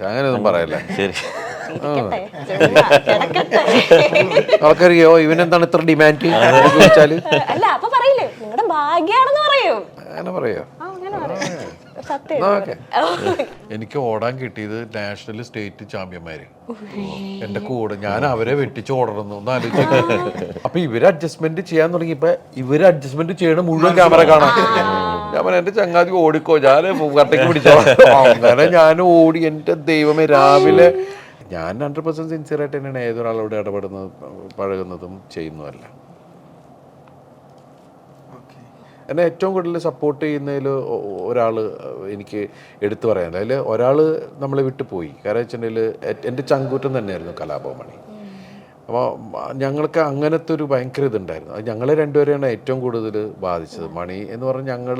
അങ്ങനെയൊന്നും പറയല്ല. ശരി. ആൾക്കറിയോ ഇവനെന്താണ് ഇത്ര ഡിമാൻഡ് ചോദിച്ചാല് അല്ല അപ്പൊ പറയില്ലേ നിങ്ങളുടെ ഭാഗ്യാണെന്ന് പറയും. അങ്ങനെ പറയോ? എനിക്ക് ഓടാൻ കിട്ടിയത് നാഷണൽ സ്റ്റേറ്റ് ചാമ്പ്യന്മാര് എന്റെ കൂടെ. ഞാൻ അവരെ വെട്ടിച്ച് ഓടണമെന്ന് ഒന്ന് ആലോചിച്ചു. അപ്പൊ ഇവര് അഡ്ജസ്റ്റ്മെന്റ് ചെയ്യാൻ തുടങ്ങിയപ്പോ ഇവര് അഡ്ജസ്റ്റ്മെന്റ് ചെയ്യണ മുഴുവൻ ക്യാമറ കാണാം. ഞാൻ പറഞ്ഞ എന്റെ ചങ്ങാതി ഓടിക്കോ, ഞാൻ കട്ടയ്ക്ക് പിടിച്ചോ. അങ്ങനെ ഞാൻ ഓടി. എന്റെ ദൈവമേ, രാവിലെ ഞാൻ 100% സിൻസിയർ ആയിട്ട് തന്നെയാണ് ഏതൊരാളോട് ഇടപെടുന്നത്, പഴകുന്നതും ചെയ്യുന്നതല്ല. എന്നെ ഏറ്റവും കൂടുതൽ സപ്പോർട്ട് ചെയ്യുന്നതിൽ ഒരാൾ എനിക്ക് എടുത്തു പറയാൻ, അതിൽ ഒരാൾ നമ്മളെ വിട്ടു പോയി. കാരണം വെച്ചിട്ടുണ്ടെങ്കിൽ എൻ്റെ ചങ്കൂറ്റം തന്നെയായിരുന്നു കലാഭവൻ മണി. അപ്പോൾ ഞങ്ങൾക്ക് അങ്ങനത്തെ ഒരു ഭയങ്കര ഇതുണ്ടായിരുന്നു. അത് ഞങ്ങളെ രണ്ടുപേരെയാണ് ഏറ്റവും കൂടുതൽ ബാധിച്ചത്. മണി എന്ന് പറഞ്ഞാൽ ഞങ്ങൾ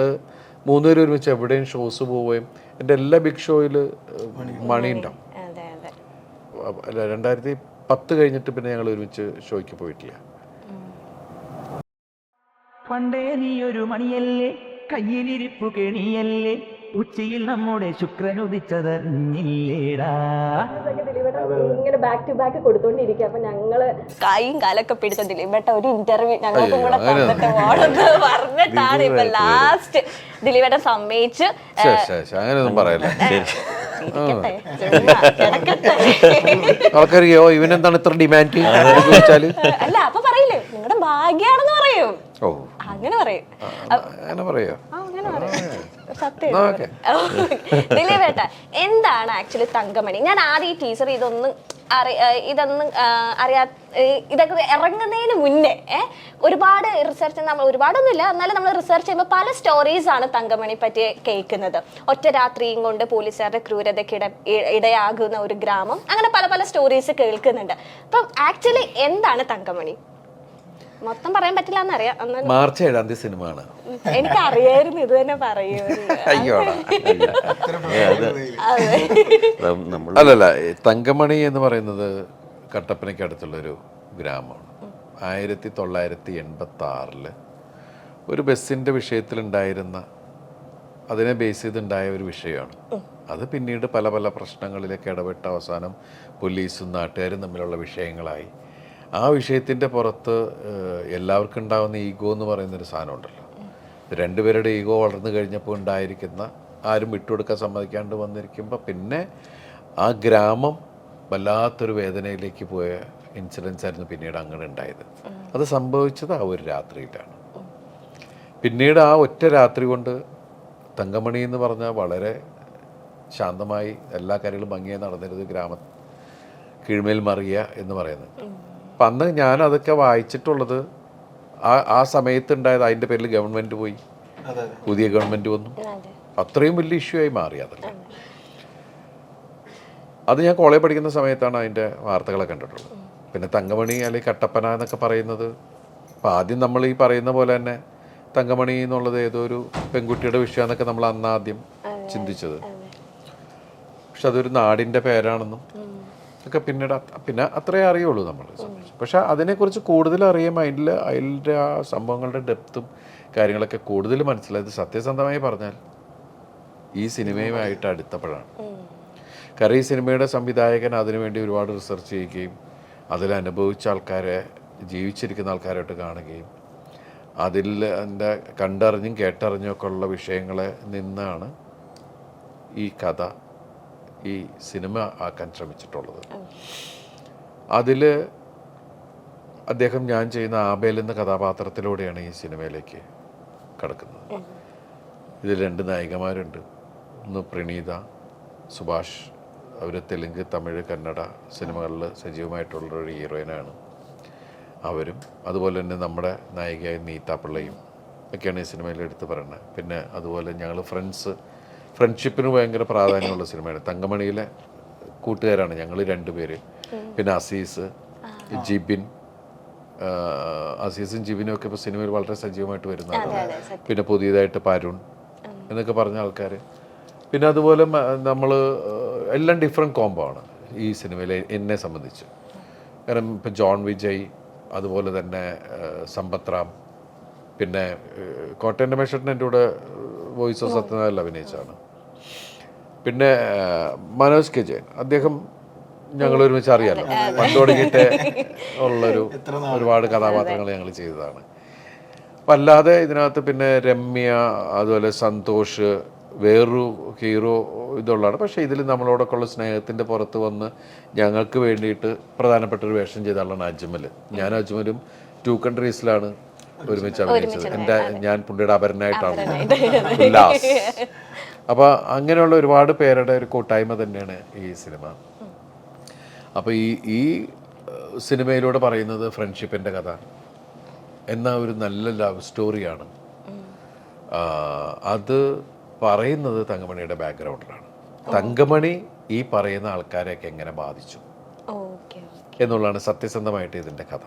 മൂന്നുപേരും ഒരുമിച്ച് എവിടെയും ഷോസ് പോവുകയും എൻ്റെ എല്ലാ ബിഗ് ഷോയിൽ മണി ഉണ്ടാവും. 2010 കഴിഞ്ഞിട്ട് പിന്നെ ഞങ്ങൾ ഒരുമിച്ച് ഷോയ്ക്ക് പോയിട്ടില്ല. പണ്ടേ നീയൊരു മണിയല്ലേ, കയ്യിലിരിപ്പു കെണിയല്ലേ, ഉച്ചയിൽ നമ്മുടെ ശുക്രനുദിച്ചതറിഞ്ഞില്ലേടാ. ഇങ്ങനെ ബാക്ക് ടു ബാക്ക് കൊടുത്തോണ്ടിരിക്കുക. അപ്പൊ ഞങ്ങള് കൈയും കാലൊക്കെ പിടിച്ച ദിലീപേട്ട ഒരു ഇന്റർവ്യൂ ഞങ്ങൾക്കും കൂടെ തന്നിട്ട് പോണെന്ന് പറഞ്ഞിട്ടാണ് ഇപ്പൊ ലാസ്റ്റ് ദിലീപേട്ട സമ്മതിച്ച്. അങ്ങനെയൊന്നും പറയല്ല. ആൾക്കറിയോ ഇവനെന്താണ് ഇത്ര ഡിമാൻഡ് ചോദിച്ചാല് അല്ല അപ്പൊ പറയില്ലേ നിങ്ങളുടെ ഭാഗ്യാണെന്ന് പറയും. അങ്ങനെ പറയും. അങ്ങനെ പറയോ? ദിലീപേട്ട എന്താണ് ആക്ച്വലി തങ്കമണി? ഞാൻ ആദ്യം ഈ ടീച്ചർ ഇതൊന്നും ഇതൊക്കെ ഇറങ്ങുന്നതിന് മുന്നേ ഒരുപാട് റിസർച്ച്, നമ്മൾ ഒരുപാടൊന്നുമില്ല എന്നാലും നമ്മൾ റിസർച്ച് ചെയ്യുമ്പോൾ പല സ്റ്റോറീസ് ആണ് തങ്കമണി പറ്റി കേൾക്കുന്നത്. ഒറ്റ രാത്രിയും കൊണ്ട് പോലീസുകാരുടെ ക്രൂരതയ്ക്ക് ഇടയാകുന്ന ഒരു ഗ്രാമം, അങ്ങനെ പല പല സ്റ്റോറീസ് കേൾക്കുന്നുണ്ട്. അപ്പം ആക്ച്വലി എന്താണ് തങ്കമണി? മൊത്തം പറയാൻ പറ്റില്ല എന്നറിയാം. മാർച്ച് 7 സിനിമയാണ്. എനിക്ക് അറിയായിരുന്നു ഇത് തന്നെ പറയൂ. അല്ലല്ല, തങ്കമണി എന്ന് പറയുന്നത് കട്ടപ്പനയ്ക്ക് അടുത്തുള്ളൊരു ഗ്രാമമാണ്. 1986 ഒരു ബസ്സിൻ്റെ വിഷയത്തിലുണ്ടായിരുന്ന, അതിനെ ബേസ് ചെയ്തുണ്ടായ ഒരു വിഷയമാണ്. അത് പിന്നീട് പല പല പ്രശ്നങ്ങളിലേക്ക് ഇടപെട്ട അവസാനം പോലീസും നാട്ടുകാരും തമ്മിലുള്ള വിഷയങ്ങളായി. ആ വിഷയത്തിൻ്റെ പുറത്ത് എല്ലാവർക്കും ഉണ്ടാകുന്ന ഈഗോ എന്ന് പറയുന്നൊരു സാധനം ഉണ്ടല്ലോ. രണ്ടുപേരുടെ ഈഗോ വളർന്നു കഴിഞ്ഞപ്പോൾ ഉണ്ടായിരിക്കുന്ന, ആരും വിട്ടുകൊടുക്കാൻ സമ്മതിക്കാണ്ട് വന്നിരിക്കുമ്പോൾ പിന്നെ ആ ഗ്രാമം വല്ലാത്തൊരു വേദനയിലേക്ക് പോയ ഇൻസിഡൻസ് ആയിരുന്നു പിന്നീട് അങ്ങനെ ഉണ്ടായത്. അത് സംഭവിച്ചത് ആ ഒരു രാത്രിയിലാണ്. പിന്നീട് ആ ഒറ്റ രാത്രി കൊണ്ട് തങ്കമണി എന്ന് പറഞ്ഞാൽ വളരെ ശാന്തമായി എല്ലാ കാര്യങ്ങളും ഭംഗിയായി നടന്നിരുന്നത് ഗ്രാമം കീഴ്മേൽ മറിയ എന്ന് പറയുന്നത്. അപ്പം അന്ന് ഞാൻ അതൊക്കെ വായിച്ചിട്ടുള്ളത് ആ സമയത്തുണ്ടായത്. അതിൻ്റെ പേരിൽ ഗവൺമെൻറ് പോയി, പുതിയ ഗവൺമെൻറ് വന്നു, അത്രയും വലിയ ഇഷ്യൂ ആയി മാറി. അതല്ല, അത് ഞാൻ കോളേജ് പഠിക്കുന്ന സമയത്താണ് അതിൻ്റെ വാർത്തകളെ കണ്ടിട്ടുള്ളത്. പിന്നെ തങ്കമണി അല്ലെങ്കിൽ കട്ടപ്പന എന്നൊക്കെ പറയുന്നത്, അപ്പം ആദ്യം നമ്മൾ ഈ പറയുന്ന പോലെ തന്നെ തങ്കമണി എന്നുള്ളത് ഏതോ ഒരു പെൺകുട്ടിയുടെ വിഷയമെന്നൊക്കെ നമ്മൾ അന്നാദ്യം ചിന്തിച്ചത്. പക്ഷെ അതൊരു നാടിൻ്റെ പേരാണെന്നും ഒക്കെ പിന്നെ അത്രേ അറിയുള്ളൂ നമ്മൾ. പക്ഷെ അതിനെക്കുറിച്ച് കൂടുതൽ അറിയാൻ അതിൻ്റെ ആ സംഭവങ്ങളുടെ ഡെപ്തും കാര്യങ്ങളൊക്കെ കൂടുതൽ മനസ്സിലായത് സത്യസന്ധമായി പറഞ്ഞാൽ ഈ സിനിമയുമായിട്ട് അടുത്തപ്പോഴാണ്. കാരണം ഈ സിനിമയുടെ സംവിധായകൻ അതിനുവേണ്ടി ഒരുപാട് റിസർച്ച് ചെയ്യുകയും അതിലനുഭവിച്ച ആൾക്കാരെ, ജീവിച്ചിരിക്കുന്ന ആൾക്കാരായിട്ട് കാണുകയും അതിൽ എൻ്റെ കണ്ടറിഞ്ഞും കേട്ടറിഞ്ഞും ഒക്കെ ഉള്ള വിഷയങ്ങളെ നിന്നാണ് ഈ കഥ, ഈ സിനിമ ആക്കാൻ ശ്രമിച്ചിട്ടുള്ളത്. അതിൽ അദ്ദേഹം ഞാൻ ചെയ്യുന്ന ആബേൽ എന്ന കഥാപാത്രത്തിലൂടെയാണ് ഈ സിനിമയിലേക്ക് കടക്കുന്നത്. ഇതിൽ 2 നായികമാരുണ്ട്. ഒന്ന് പ്രണീത, സുഭാഷ്. അവർ തെലുങ്ക്, തമിഴ്, കന്നഡ സിനിമകളിൽ സജീവമായിട്ടുള്ളൊരു ഹീറോയിനാണ് അവരും. അതുപോലെ തന്നെ നമ്മുടെ നായികയായ നീതാപ്പിള്ളയും ഒക്കെയാണ് ഈ സിനിമയിൽ എടുത്ത് പറയുന്നത്. പിന്നെ അതുപോലെ ഞങ്ങൾ ഫ്രണ്ട്ഷിപ്പിന് ഭയങ്കര പ്രാധാന്യമുള്ള സിനിമയാണ്. തങ്കമണിയിലെ കൂട്ടുകാരാണ് ഞങ്ങൾ 2 പേര്. പിന്നെ അസീസും ജിബിനും ഒക്കെ ഇപ്പോൾ സിനിമയിൽ വളരെ സജീവമായിട്ട് വരുന്നതാണ്. പിന്നെ പുതിയതായിട്ട് പരുൺ എന്നൊക്കെ പറഞ്ഞ ആൾക്കാർ. പിന്നെ അതുപോലെ നമ്മൾ എല്ലാം ഡിഫറെൻറ്റ് കോംബോ ആണ് ഈ സിനിമയിൽ എന്നെ സംബന്ധിച്ച്. കാരണം ഇപ്പം ജോൺ വിജയ്, അതുപോലെ തന്നെ സമ്പത്ത് റാം, പിന്നെ കോട്ടയം രമേശേട്ടൻ എൻ്റെ കൂടെ വോയിസ് ഓഫ് സത്യനാരായണനിൽ അഭിനയിച്ചാണ്. പിന്നെ മനോജ് കെ ജയൻ, അദ്ദേഹം ഞങ്ങൾ ഒരുമിച്ച് അറിയാലോ, പണ്ട് തുടങ്ങിയിട്ട് ഉള്ളൊരു ഒരുപാട് കഥാപാത്രങ്ങൾ ഞങ്ങൾ ചെയ്തതാണ്. അപ്പം അല്ലാതെ ഇതിനകത്ത് പിന്നെ രമ്യ, അതുപോലെ സന്തോഷ്, വേറൊരു ഹീറോ ഇതുള്ളതാണ്. പക്ഷേ ഇതിൽ നമ്മളോടൊക്കെ ഉള്ള സ്നേഹത്തിൻ്റെ പുറത്ത് വന്ന് ഞങ്ങൾക്ക് വേണ്ടിയിട്ട് പ്രധാനപ്പെട്ട ഒരു വേഷം ചെയ്ത ആളാണ് അജ്മൽ. ഞാൻ അജ്മലും 2 കൺട്രീസിലാണ് ഒരുമിച്ച് അഭിനയിച്ചത്. ഞാൻ പുള്ളിയുടെ അപരനായിട്ടാണ് ഉല്ലാസ്. അപ്പോൾ അങ്ങനെയുള്ള ഒരുപാട് പേരുടെ ഒരു കൂട്ടായ്മ തന്നെയാണ് ഈ സിനിമ. അപ്പോൾ ഈ സിനിമയിലൂടെ പറയുന്നത് ഫ്രണ്ട്ഷിപ്പിൻ്റെ കഥ എന്ന ഒരു നല്ല ലവ് സ്റ്റോറിയാണ്. അത് പറയുന്നത് തങ്കമണിയുടെ ബാക്ക്ഗ്രൗണ്ടിലാണ്. തങ്കമണി ഈ പറയുന്ന ആൾക്കാരെയൊക്കെ എങ്ങനെ ബാധിച്ചു എന്നുള്ളതാണ് സത്യസന്ധമായിട്ട് ഇതിൻ്റെ കഥ.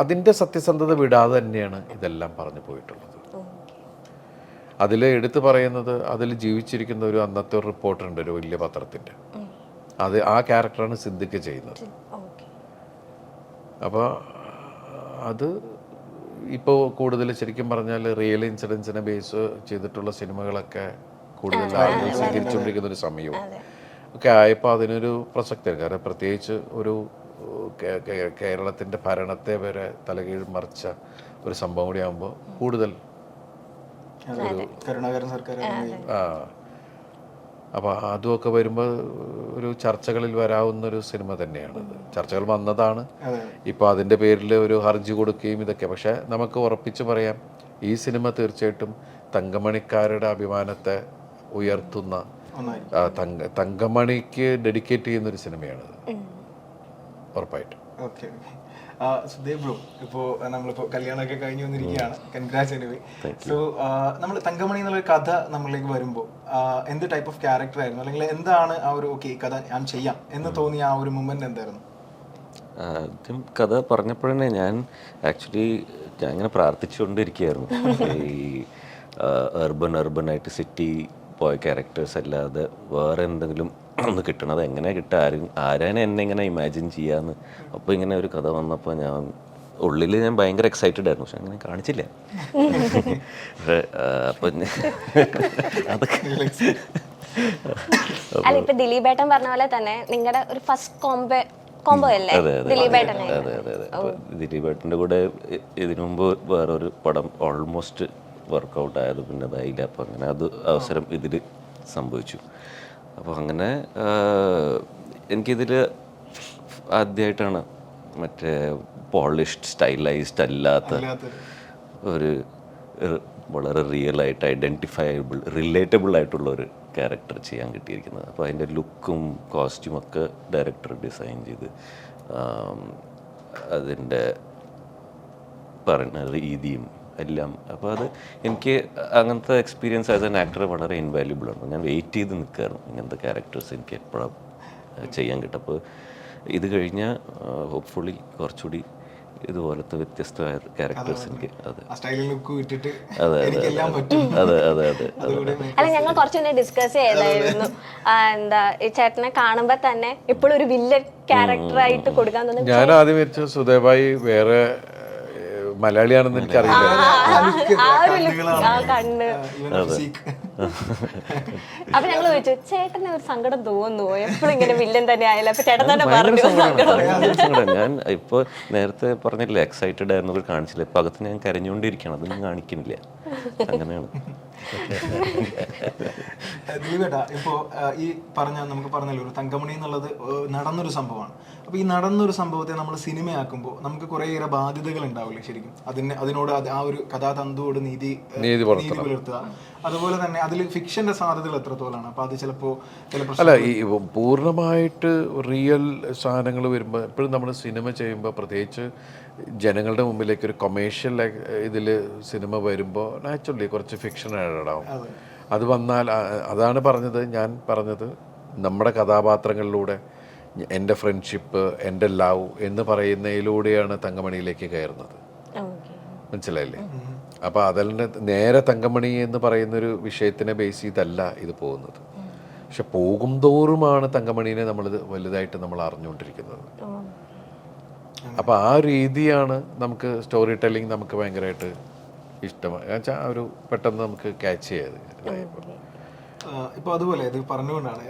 അതിൻ്റെ സത്യസന്ധത വിടാതെ തന്നെയാണ് ഇതെല്ലാം പറഞ്ഞു പോയിട്ടുള്ളത്. അതിൽ എടുത്തു പറയുന്നത്, അതിൽ ജീവിച്ചിരിക്കുന്ന ഒരു അന്നത്തെ ഒരു റിപ്പോർട്ടറുണ്ട്, ഒരു വലിയ പത്രത്തിൻ്റെ. ആ ക്യാരക്ടറാണ് സിദ്ദിഖ് ചെയ്യുന്നത്. അപ്പോൾ അത് ഇപ്പോൾ കൂടുതൽ ശരിക്കും പറഞ്ഞാൽ റിയൽ ഇൻസിഡൻസിനെ ബേസ് ചെയ്തിട്ടുള്ള സിനിമകളൊക്കെ കൂടുതൽ ആളുകൾ സ്വീകരിച്ചുകൊണ്ടിരിക്കുന്ന ഒരു സമയവും ഒക്കെ ആയപ്പോൾ അതിനൊരു പ്രസക്തിയാണ്. കാരണം പ്രത്യേകിച്ച് ഒരു കേരളത്തിൻ്റെ ഭരണത്തെ വരെ തലകീഴ് മറിച്ച ഒരു സംഭവം കൂടി ആകുമ്പോൾ കൂടുതൽ അപ്പോൾ അതുമൊക്കെ വരുമ്പോൾ ഒരു ചർച്ചകളിൽ വരാവുന്നൊരു സിനിമ തന്നെയാണത്. ചർച്ചകൾ വന്നതാണ്. ഇപ്പോൾ അതിൻ്റെ പേരിൽ ഒരു ഹർജി കൊടുക്കുകയും ഇതൊക്കെ. പക്ഷേ നമുക്ക് ഉറപ്പിച്ച് പറയാം, ഈ സിനിമ തീർച്ചയായിട്ടും തങ്കമണിക്കാരുടെ അഭിമാനത്തെ ഉയർത്തുന്ന, തങ്കമണിക്ക് ഡെഡിക്കേറ്റ് ചെയ്യുന്നൊരു സിനിമയാണത്, ഉറപ്പായിട്ടും. ഓക്കെ. സുദേവ് ബ്രോ, ഇപ്പോൾ നമ്മളിപ്പോൾ കല്യാണമൊക്കെ കഴിഞ്ഞ് വന്നിരിക്കുകയാണ്. Congrats anyway. സോ നമ്മൾ തങ്കമണി എന്നുള്ള കഥ നമ്മളിലേക്ക് വരുമ്പോൾ എന്ത് ടൈപ്പ് ഓഫ് ക്യാരക്ടർ ആയിരുന്നു, അല്ലെങ്കിൽ എന്താണ് ആ ഒരു ഓക്കെ കഥ ഞാൻ ചെയ്യാം എന്ന് തോന്നിയ ആ ഒരു മൊമെന്റ് എന്തായിരുന്നു? ആദ്യം കഥ പറഞ്ഞപ്പോഴേ ഞാൻ ഇങ്ങനെ പ്രാർത്ഥിച്ചുകൊണ്ടിരിക്കുകയായിരുന്നു. ഈ അർബനായിട്ട് സിറ്റി പോയ ക്യാരക്ടേഴ്സ് അല്ലാതെ വേറെ എന്തെങ്കിലും ഒന്ന് കിട്ടണം. അത് എങ്ങനെ കിട്ടുക, ആരാണ് എന്നെ ഇങ്ങനെ ഇമാജിൻ ചെയ്യാന്ന്. അപ്പോൾ ഇങ്ങനെ ഒരു കഥ വന്നപ്പോൾ ഉള്ളിൽ ഞാൻ ഭയങ്കര എക്സൈറ്റഡ് ആയിരുന്നു. പക്ഷെ അങ്ങനെ കാണിച്ചില്ല. അപ്പം അതൊക്കെ അല്ല, ഇപ്പൊ ദിലീപേട്ടൻ പറഞ്ഞ പോലെ തന്നെ നിങ്ങളുടെ ഒരു ഫസ്റ്റ് കോംബോ അല്ലേ ദിലീപേട്ടനെ? അതെ. അപ്പോൾ ദിലീപേട്ടൻ്റെ കൂടെ ഇതിനു മുമ്പ് വേറൊരു പടം ഓൾമോസ്റ്റ് വർക്കൗട്ട് ആയത് പിന്നെ അതായില്ല. അപ്പോൾ അങ്ങനെ അവസരം ഇതിൽ സംഭവിച്ചു. അപ്പോൾ അങ്ങനെ എനിക്കിതിൽ ആദ്യമായിട്ടാണ് മറ്റേ പോളിഷ്ഡ് സ്റ്റൈലൈസ്ഡ് അല്ലാത്ത ഒരു വളരെ റിയലായിട്ട് റിലേറ്റബിൾ ആയിട്ടുള്ള ഒരു ക്യാരക്ടർ ചെയ്യാൻ കിട്ടിയിരിക്കുന്നത്. അപ്പോൾ അതിൻ്റെ ലുക്കും കോസ്റ്റ്യൂമൊക്കെ ഡയറക്ടർ ഡിസൈൻ ചെയ്ത് അതിൻ്റെ പറയുന്ന രീതിയും എല്ലാം. അപ്പോൾ അത് എനിക്ക് അങ്ങനത്തെ എക്സ്പീരിയൻസ് ആസ് എൻ ആക്ടർ വളരെ ഇൻവാല്യുബിളാണ്. ഞാൻ വെയിറ്റ് ചെയ്ത് നിൽക്കുകയായിരുന്നു ഇങ്ങനത്തെ ക്യാരക്ടേഴ്സ് എനിക്ക് എപ്പോഴും ചെയ്യാൻ കിട്ടും. അപ്പോൾ ഇത് കഴിഞ്ഞാൽ ഹോപ്പ്ഫുള്ളി കുറച്ചുകൂടി ഇതുപോലത്തെ വ്യത്യസ്തമായ ക്യാരക്ടേഴ്സ് എനിക്ക് അല്ല, ഞങ്ങൾ കുറച്ചുകൂടി ഡിസ്കസ് ചെയ്തായിരുന്നു. എന്താ ഈ ചേട്ടനെ കാണുമ്പോ തന്നെ ഇപ്പോഴും ഒരു വില്ലൻ ക്യാരക്ടറായിട്ട് കൊടുക്കാൻ തോന്നുന്നു. ഞാൻ ആദ്യം വിചാരിച്ചു സുദേവായി വേറെ മലയാളിയാണെന്ന് എനിക്കറിയില്ല. അപ്പൊ ഞങ്ങൾ ചോദിച്ചു, ചേട്ടന് ഒരു സങ്കടം തോന്നുന്നു എപ്പോഴും ഇങ്ങനെ വില്ലൻ തന്നെ ആയാലും? അപ്പൊ ചേട്ടൻ തന്നെ പറഞ്ഞു. ഞാൻ ഇപ്പൊ നേരത്തെ പറഞ്ഞില്ലേ എക്സൈറ്റഡ് ആയിരുന്നു, കാണിച്ചില്ല. ഇപ്പൊ അകത്ത് ഞാൻ കരഞ്ഞുകൊണ്ടിരിക്കണം, അതൊന്നും കാണിക്കുന്നില്ല. അങ്ങനെയാണ്. ദിലീപേട്ടാ, ഇപ്പോൾ ഈ നമുക്ക് പറഞ്ഞല്ലോ ഒരു തങ്കമണി എന്നുള്ളത് നടന്നൊരു സംഭവമാണ്. അപ്പോൾ ഈ നടന്നൊരു സംഭവത്തെ നമ്മൾ സിനിമയാക്കുമ്പോൾ നമുക്ക് കുറേയേറെ ബാധ്യതകൾ ഉണ്ടാവില്ലേ ശരിക്കും? അതിനോട് ആ ഒരു കഥാതന്തുവോട് നീതി പുലർത്തുക. അതുപോലെ തന്നെ അതിൽ ഫിക്ഷന്റെ സാധ്യതകൾ എത്രത്തോളാണ്? അപ്പോൾ അത് ചിലപ്പോൾ അല്ല, ഈ പൂർണ്ണമായിട്ട് റിയൽ സാധനങ്ങൾ വരുമ്പോൾ എപ്പോഴും നമ്മൾ സിനിമ ചെയ്യുമ്പോൾ, പ്രത്യേകിച്ച് ജനങ്ങളുടെ മുമ്പിലേക്ക് ഒരു കൊമേഴ്ഷ്യൽ ഇതിൽ സിനിമ വരുമ്പോൾ നാച്ചുറലി കുറച്ച് ഫിക്ഷൻ ആഡാവും. അത് വന്നാൽ അതാണ് ഞാൻ പറഞ്ഞത് നമ്മുടെ കഥാപാത്രങ്ങളിലൂടെ എൻ്റെ ഫ്രണ്ട്ഷിപ്പ്, എൻ്റെ ലവ് എന്ന് പറയുന്നതിലൂടെയാണ് തങ്കമണിയിലേക്ക് കയറുന്നത്. മനസ്സിലായില്ലേ? അപ്പോൾ അതിൻ്റെ നേരെ തങ്കമണി എന്ന് പറയുന്നൊരു വിഷയത്തിനെ ബേസ് ചെയ്തല്ല ഇത് പോകുന്നത്. പക്ഷെ പോകും തോറുമാണ് തങ്കമണീനെ നമ്മൾ വലുതായിട്ട് നമ്മൾ അറിഞ്ഞുകൊണ്ടിരിക്കുന്നത്. അപ്പോൾ ആ രീതിയാണ് നമുക്ക് സ്റ്റോറി ടെല്ലിങ് നമുക്ക് ഭയങ്കരമായിട്ട് ഇഷ്ടമാണ്. വെച്ചാൽ ഒരു പെട്ടെന്ന് നമുക്ക് ക്യാച്ച് ചെയ്ത് ഇപ്പോൾ അതുപോലെ ഇത് പറഞ്ഞുകൊണ്ടാണ്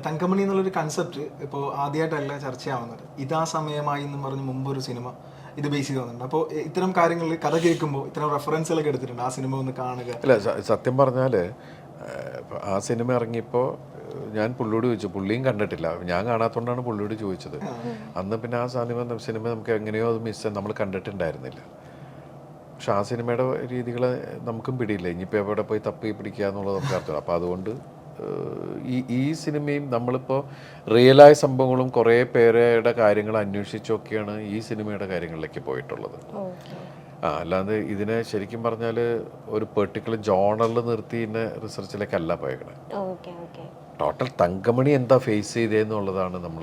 തങ്കമണി എന്നുള്ളൊരു കൺസെപ്റ്റ് ഇപ്പോൾ ആദ്യമായിട്ടല്ല ചർച്ചയാവുന്നത്. ഇതാ സമയമായി എന്ന് പറഞ്ഞ് മുമ്പൊരു സിനിമ ഇത് ബേസ് ചെയ്ത് വന്നിട്ടുണ്ട്. അപ്പോൾ ഇത്തരം കാര്യങ്ങളിൽ കഥ കേൾക്കുമ്പോൾ ഇത്തരം റെഫറൻസുകളൊക്കെ എടുത്തിട്ടുണ്ട്, ആ സിനിമ ഒന്ന് കാണുക. അല്ല സത്യം പറഞ്ഞാൽ ആ സിനിമ ഇറങ്ങിയപ്പോൾ ഞാൻ പുള്ളിയോട് ചോദിച്ചു, പുള്ളിയും കണ്ടിട്ടില്ല, ഞാൻ കാണാത്തതുകൊണ്ടാണ് പുള്ളിയോട് ചോദിച്ചത്. അന്ന് പിന്നെ ആ സിനിമ നമുക്ക് എങ്ങനെയോ അത് നമ്മൾ കണ്ടിട്ടുണ്ടായിരുന്നില്ല. പക്ഷെ ആ സിനിമയുടെ രീതികൾ നമുക്കും പിടിയില്ല, ഇനിയിപ്പോൾ എവിടെ പോയി തപ്പി പിടിക്കുക എന്നുള്ളത് നമുക്ക് അർത്ഥം. അപ്പോൾ അതുകൊണ്ട് ഈ സിനിമയും നമ്മളിപ്പോൾ റിയലായ സംഭവങ്ങളും കുറേ പേരുടെ കാര്യങ്ങൾ അന്വേഷിച്ചൊക്കെയാണ് ഈ സിനിമയുടെ കാര്യങ്ങളിലേക്ക് പോയിട്ടുള്ളത്. അല്ലാതെ ഇതിനെ ശരിക്കും പറഞ്ഞാൽ ഒരു പെർട്ടിക്കുലർ ജോണറിൽ നിർത്തി ഇതിനെ റിസർച്ചിലേക്കല്ല പോയേക്കണേ. ടോട്ടൽ തങ്കമണി എന്താ ഫേസ് ചെയ്തതെന്നുള്ളതാണ് നമ്മൾ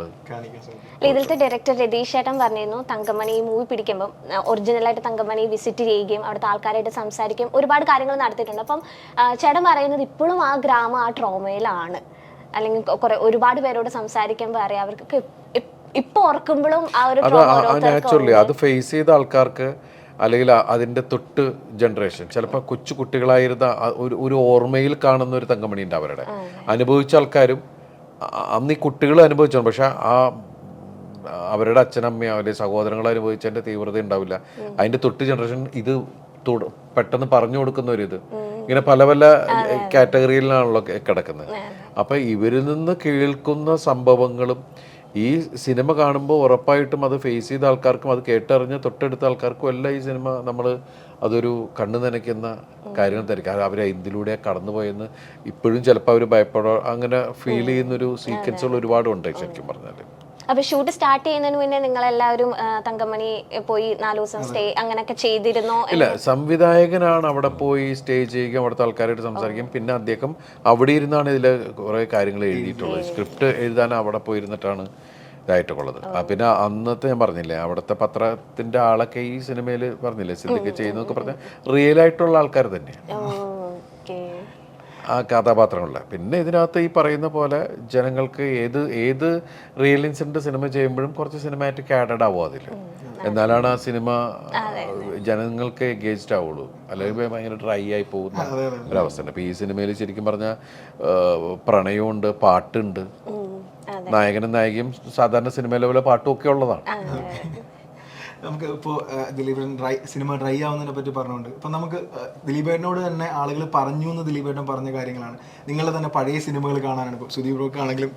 ഇതിലത്തെ ഡയറക്ടർ രതീഷ് ചേട്ടൻ പറഞ്ഞിരുന്നു, തങ്കമണി ഈ മൂവി പിടിക്കുമ്പോൾ ഒറിജിനലായിട്ട് തങ്കമണി വിസിറ്റ് ചെയ്യുകയും അവിടുത്തെ ആൾക്കാരായിട്ട് സംസാരിക്കുകയും ഒരുപാട് കാര്യങ്ങൾ നടത്തിയിട്ടുണ്ട്. അപ്പം ചേട്ടൻ പറയുന്നത് ഇപ്പോഴും ആ ഗ്രാമം ആ ട്രോമയിലാണ്, അല്ലെങ്കിൽ ഒരുപാട് പേരോട് സംസാരിക്കുമ്പോൾ അറിയാം അവർക്ക് ഇപ്പൊ ഓർക്കുമ്പോഴും ആ ഒരു നാച്ചുറലി അത് ഫേസ് ചെയ്ത ആൾക്കാർക്ക് അല്ലെങ്കിൽ അതിൻ്റെ തൊട്ട് ജനറേഷൻ ചിലപ്പോൾ കൊച്ചു കുട്ടികളായിരുന്ന ഒരു ഓർമ്മയിൽ കാണുന്ന ഒരു തങ്കമണി ഉണ്ട് അവരുടെ. അനുഭവിച്ച ആൾക്കാരും അന്ന് ഈ കുട്ടികൾ അനുഭവിച്ചു, പക്ഷെ അവരുടെ അച്ഛനമ്മയോ അല്ലെങ്കിൽ സഹോദരങ്ങൾ അനുഭവിച്ചതിൻ്റെ തീവ്രത ഉണ്ടാവില്ല. അതിൻ്റെ തൊട്ട് ജനറേഷൻ ഇത് പെട്ടെന്ന് പറഞ്ഞു കൊടുക്കുന്ന ഒരു ഇങ്ങനെ പല പല കാറ്റഗറിയിലാണല്ലോ കിടക്കുന്നത്. അപ്പം ഇവരിൽ നിന്ന് കേൾക്കുന്ന സംഭവങ്ങളും ഈ സിനിമ കാണുമ്പോൾ ഉറപ്പായിട്ടും അത് ഫേസ് ചെയ്ത ആൾക്കാർക്കും അത് കേട്ടറിഞ്ഞ് തൊട്ടടുത്ത ആൾക്കാർക്കും എല്ലാം ഈ സിനിമ അതൊരു കണ്ണു നനയ്ക്കുന്ന കാര്യങ്ങൾ തരും. അവർ ഇതിലൂടെ കടന്നുപോയെന്ന് ഇപ്പോഴും ചിലപ്പോൾ അവർ ഭയപ്പെടോ അങ്ങനെ ഫീൽ ചെയ്യുന്നൊരു സീക്വൻസുകൾ ഒരുപാടുണ്ട് ശരിക്കും പറഞ്ഞാൽ. അപ്പൊ ഷൂട്ട് സ്റ്റാർട്ട് ചെയ്യുന്നതിന് മുന്നേ നിങ്ങൾ എല്ലാവരും തങ്കമണി പോയി 4 ദിവസം സ്റ്റേ അങ്ങനെയൊക്കെ ചെയ്തിരുന്നോ? ഇല്ല, സംവിധായകനാണ് അവിടെ പോയി സ്റ്റേ ചെയ്യുകയും അവിടുത്തെ ആൾക്കാരായിട്ട് സംസാരിക്കും. പിന്നെ അദ്ദേഹം അവിടെ ഇരുന്നാണ് ഇതിൽ കുറേ കാര്യങ്ങൾ എഴുതിയിട്ടുള്ളത്. സ്ക്രിപ്റ്റ് എഴുതാൻ അവിടെ പോയിരുന്നിട്ടാണ് ഇതായിട്ടുള്ളത്. പിന്നെ അന്നത്തെ ഞാൻ പറഞ്ഞില്ലേ, അവിടുത്തെ പത്രത്തിന്റെ ആളൊക്കെ ഈ സിനിമയിൽ പറഞ്ഞില്ലേ സിദ്ദിഖ് ചെയ്യുന്നൊക്കെ പറഞ്ഞാൽ റിയൽ ആയിട്ടുള്ള ആൾക്കാർ തന്നെയാണ് ആ കഥാപാത്രങ്ങളില്ല. പിന്നെ ഇതിനകത്ത് ഈ പറയുന്ന പോലെ ജനങ്ങൾക്ക് ഏത് റിയൽ ഇൻസിഡന്റ് സിനിമ ചെയ്യുമ്പോഴും കുറച്ച് സിനിമാറ്റിക് ആഡഡ് ആവും അതിൽ. എന്നാലാണ് ആ സിനിമ ജനങ്ങൾക്ക് എൻഗേജ്ഡ് ആവുള്ളൂ, അല്ലെങ്കിൽ ഭയങ്കര ഡ്രൈ ആയി പോകുന്ന ഒരവസ്ഥയുണ്ട്. അപ്പോൾ ഈ സിനിമയിൽ ശരിക്കും പറഞ്ഞാൽ പ്രണയമുണ്ട്, പാട്ടുണ്ട്, നായകനും നായികയും സാധാരണ സിനിമയിലെ പോലെ പാട്ടും ഒക്കെ ഉള്ളതാണ്. നമുക്ക് ഇപ്പോൾ ദിലീപേട്ടൻ സിനിമ ഡ്രൈ ആവുന്നതിനെ പറ്റി പറഞ്ഞുകൊണ്ട് ഇപ്പം നമുക്ക് ദിലീപേട്ടനോട് തന്നെ ആളുകൾ പറഞ്ഞു എന്ന് ദിലീപേട്ടൻ പറഞ്ഞ കാര്യങ്ങളാണ്. നിങ്ങളെ തന്നെ പഴയ സിനിമകൾ കാണാനാണ്. ഇപ്പോൾ സുദീപ് ബ്രോക്ക് ആണെങ്കിലും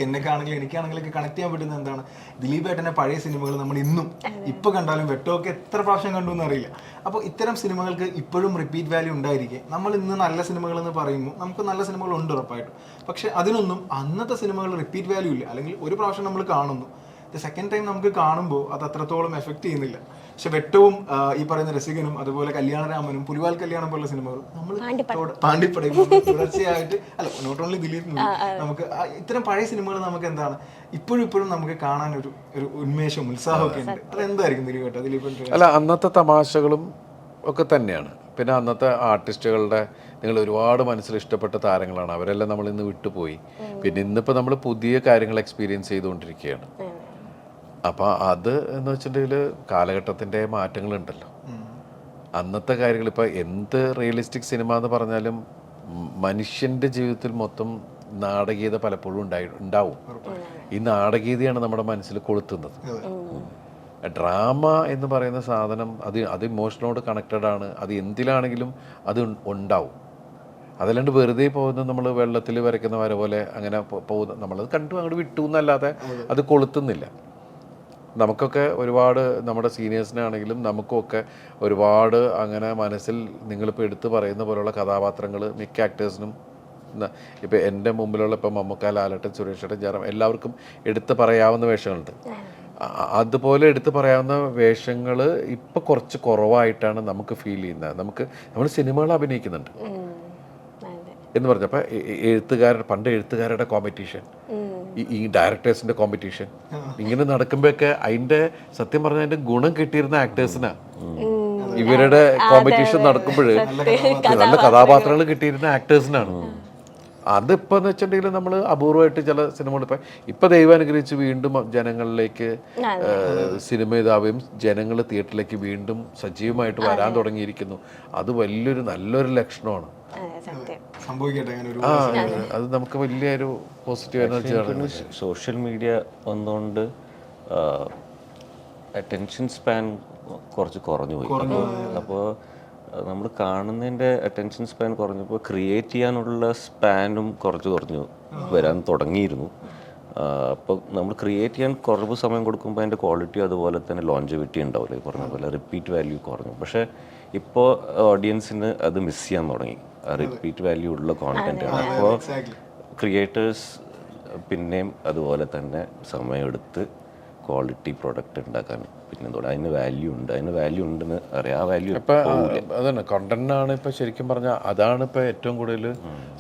എനിക്കാണെങ്കിലും എനിക്കാണെങ്കിലും കണക്ട് ചെയ്യാൻ പറ്റുന്നത് എന്താണ്, ദിലീപേട്ടൻ്റെ പഴയ സിനിമകൾ നമ്മൾ ഇന്നും ഇപ്പോൾ കണ്ടാലും വെട്ടമൊക്കെ എത്ര പ്രാവശ്യം കണ്ടു എന്നറിയില്ല. അപ്പോൾ ഇത്തരം സിനിമകൾക്ക് ഇപ്പോഴും റിപ്പീറ്റ് വാല്യൂ ഉണ്ടായിരിക്കെ നമ്മൾ ഇന്ന് നല്ല സിനിമകൾ എന്ന് പറയുമ്പോൾ നമുക്ക് നല്ല സിനിമകളുണ്ട് ഉറപ്പായിട്ടും. പക്ഷെ അതിനൊന്നും അന്നത്തെ സിനിമകൾ റിപ്പീറ്റ് വാല്യൂ ഇല്ല. അല്ലെങ്കിൽ ഒരു പ്രാവശ്യം നമ്മൾ കാണുന്നു, സെക്കൻഡ് ടൈം നമുക്ക് കാണുമ്പോൾ അത് അത്രത്തോളം എഫക്ട് ചെയ്യുന്നില്ല. പക്ഷെ വെട്ടവും ഈ പറയുന്ന രസികനും അതുപോലെ കല്യാണരാമനും പുലിവാൽ കല്യാണം പോലുള്ള സിനിമകളും നമ്മൾ പാണ്ടിപ്പടയും തുടർച്ചയായിട്ട് അല്ല നോട്ട് ഓൺലി ദിലീപ് നമുക്ക് ഇത്തരം പഴയ സിനിമകൾ നമുക്ക് എന്താണ് ഇപ്പോഴും നമുക്ക് കാണാൻ ഒരു ഉന്മേഷവും ഉത്സാഹമൊക്കെ ഉണ്ട്. അതെന്തായിരിക്കും ദിലീപ്? അല്ല, അന്നത്തെ തമാശകളും ഒക്കെ തന്നെയാണ്. പിന്നെ അന്നത്തെ ആർട്ടിസ്റ്റുകളുടെ നിങ്ങൾ ഒരുപാട് മനസ്സിൽ ഇഷ്ടപ്പെട്ട താരങ്ങളാണ്, അവരെല്ലാം നമ്മൾ ഇന്ന് വിട്ടുപോയി. പിന്നെ ഇന്നിപ്പോൾ നമ്മൾ പുതിയ കാര്യങ്ങൾ എക്സ്പീരിയൻസ് ചെയ്തുകൊണ്ടിരിക്കുകയാണ്. അപ്പോൾ അത് എന്ന് വെച്ചിട്ടുണ്ടെങ്കിൽ കാലഘട്ടത്തിൻ്റെ മാറ്റങ്ങളുണ്ടല്ലോ. അന്നത്തെ കാര്യങ്ങൾ ഇപ്പോൾ എന്ത് റിയലിസ്റ്റിക് സിനിമ എന്ന് പറഞ്ഞാലും മനുഷ്യൻ്റെ ജീവിതത്തിൽ മൊത്തം നാടകീയത പലപ്പോഴും ഉണ്ടാവും. ഈ നാടകീയതയാണ് നമ്മുടെ മനസ്സിൽ കൊളുത്തുന്നത്. ഡ്രാമ എന്ന് പറയുന്ന സാധനം അത് ഇമോഷനോട് കണക്റ്റഡ് ആണ്. അത് എന്തിലാണെങ്കിലും അത് ഉണ്ടാവും. അതല്ലാണ്ട് വെറുതെ പോകുന്ന നമ്മൾ വെള്ളത്തിൽ വരയ്ക്കുന്ന വര പോലെ അങ്ങനെ പോകുന്ന നമ്മളത് കണ്ടു അങ്ങോട്ട് വിട്ടു എന്നല്ലാതെ അത് കൊളുത്തുന്നില്ല. നമുക്കൊക്കെ ഒരുപാട് നമ്മുടെ സീനിയേഴ്സിനാണെങ്കിലും നമുക്കൊക്കെ ഒരുപാട് അങ്ങനെ മനസ്സിൽ നിങ്ങളിപ്പോൾ എടുത്തു പറയുന്ന പോലുള്ള കഥാപാത്രങ്ങൾ മിക്ക ആക്ടേഴ്സിനും ഇപ്പോൾ എൻ്റെ മുമ്പിലുള്ള ഇപ്പോൾ മമ്മൂക്ക, ലാലേട്ടൻ, സുരേഷ് ഏട്ടൻ, ജയറാം എല്ലാവർക്കും എടുത്ത് പറയാവുന്ന വേഷങ്ങളുണ്ട്. അതുപോലെ എടുത്ത് പറയാവുന്ന വേഷങ്ങൾ ഇപ്പോൾ കുറച്ച് കുറവായിട്ടാണ് നമുക്ക് ഫീൽ ചെയ്യുന്നത്. നമ്മൾ സിനിമകൾ അഭിനയിക്കുന്നുണ്ട് എന്ന് പറഞ്ഞപ്പോൾ പണ്ട് എഴുത്തുകാരുടെ കോമ്പറ്റീഷൻ, ഈ ഡയറക്ടേഴ്സിന്റെ കോമ്പറ്റീഷൻ ഇങ്ങനെ നടക്കുമ്പോഴൊക്കെ അതിന്റെ സത്യം പറഞ്ഞാൽ അതിന്റെ ഗുണം കിട്ടിയിരുന്ന ആക്ടേഴ്സിനാ. ഇവരുടെ കോമ്പറ്റീഷൻ നടക്കുമ്പോൾ നല്ല കഥാപാത്രങ്ങൾ കിട്ടിയിരുന്ന ആക്ടേഴ്സിനാണ്. അതിപ്പോൾ എന്ന് വെച്ചിട്ടുണ്ടെങ്കിൽ നമ്മൾ അപൂർവമായിട്ട് ചില സിനിമകൾ ഇപ്പം ദൈവം അനുഗ്രഹിച്ച് വീണ്ടും ജനങ്ങളിലേക്ക് സിനിമ ഇതാവുകയും ജനങ്ങൾ തിയേറ്ററിലേക്ക് വീണ്ടും സജീവമായിട്ട് വരാൻ തുടങ്ങിയിരിക്കുന്നു. അത് വലിയൊരു നല്ലൊരു ലക്ഷണമാണ്. സംഭവിക്കട്ടെ അങ്ങനെ ഒരു അത് നമുക്ക് വലിയൊരു പോസിറ്റീവ് എനർജി. സോഷ്യൽ മീഡിയ വന്നുകൊണ്ട് അറ്റൻഷൻ സ്പാൻ കുറച്ച് കുറഞ്ഞു പോയി. അപ്പോൾ നമ്മൾ കാണുന്നതിൻ്റെ അറ്റൻഷൻ സ്പാൻ കുറഞ്ഞപ്പോൾ ക്രിയേറ്റ് ചെയ്യാനുള്ള സ്പാനും കുറഞ്ഞു വരാൻ തുടങ്ങിയിരുന്നു. അപ്പോൾ നമ്മൾ ക്രിയേറ്റ് ചെയ്യാൻ കുറവ് സമയം കൊടുക്കുമ്പോൾ അതിൻ്റെ ക്വാളിറ്റി അതുപോലെ തന്നെ ലോഞ്ചിവിറ്റി ഉണ്ടാവില്ല. ഈ പറഞ്ഞ പോലെ റിപ്പീറ്റ് വാല്യൂ കുറഞ്ഞു. പക്ഷേ ഇപ്പോൾ ഓഡിയൻസിന് അത് മിസ് ചെയ്യാൻ തുടങ്ങി. റിപ്പീറ്റ് വാല്യൂ ഉള്ള കോണ്ടന്റ് ആണ്. അപ്പോൾ ക്രിയേറ്റേഴ്സ് പിന്നെയും അതുപോലെ തന്നെ സമയമെടുത്ത് ക്വാളിറ്റി പ്രൊഡക്റ്റ് ഉണ്ടാക്കാൻ പിന്നെ അതിന് വാല്യൂ ഉണ്ടെന്ന് അറിയാം. ആ വാല്യൂ അതന്നെ കണ്ടന്റാണ് ഇപ്പൊ ശരിക്കും പറഞ്ഞാൽ അതാണ് ഇപ്പൊ ഏറ്റവും കൂടുതൽ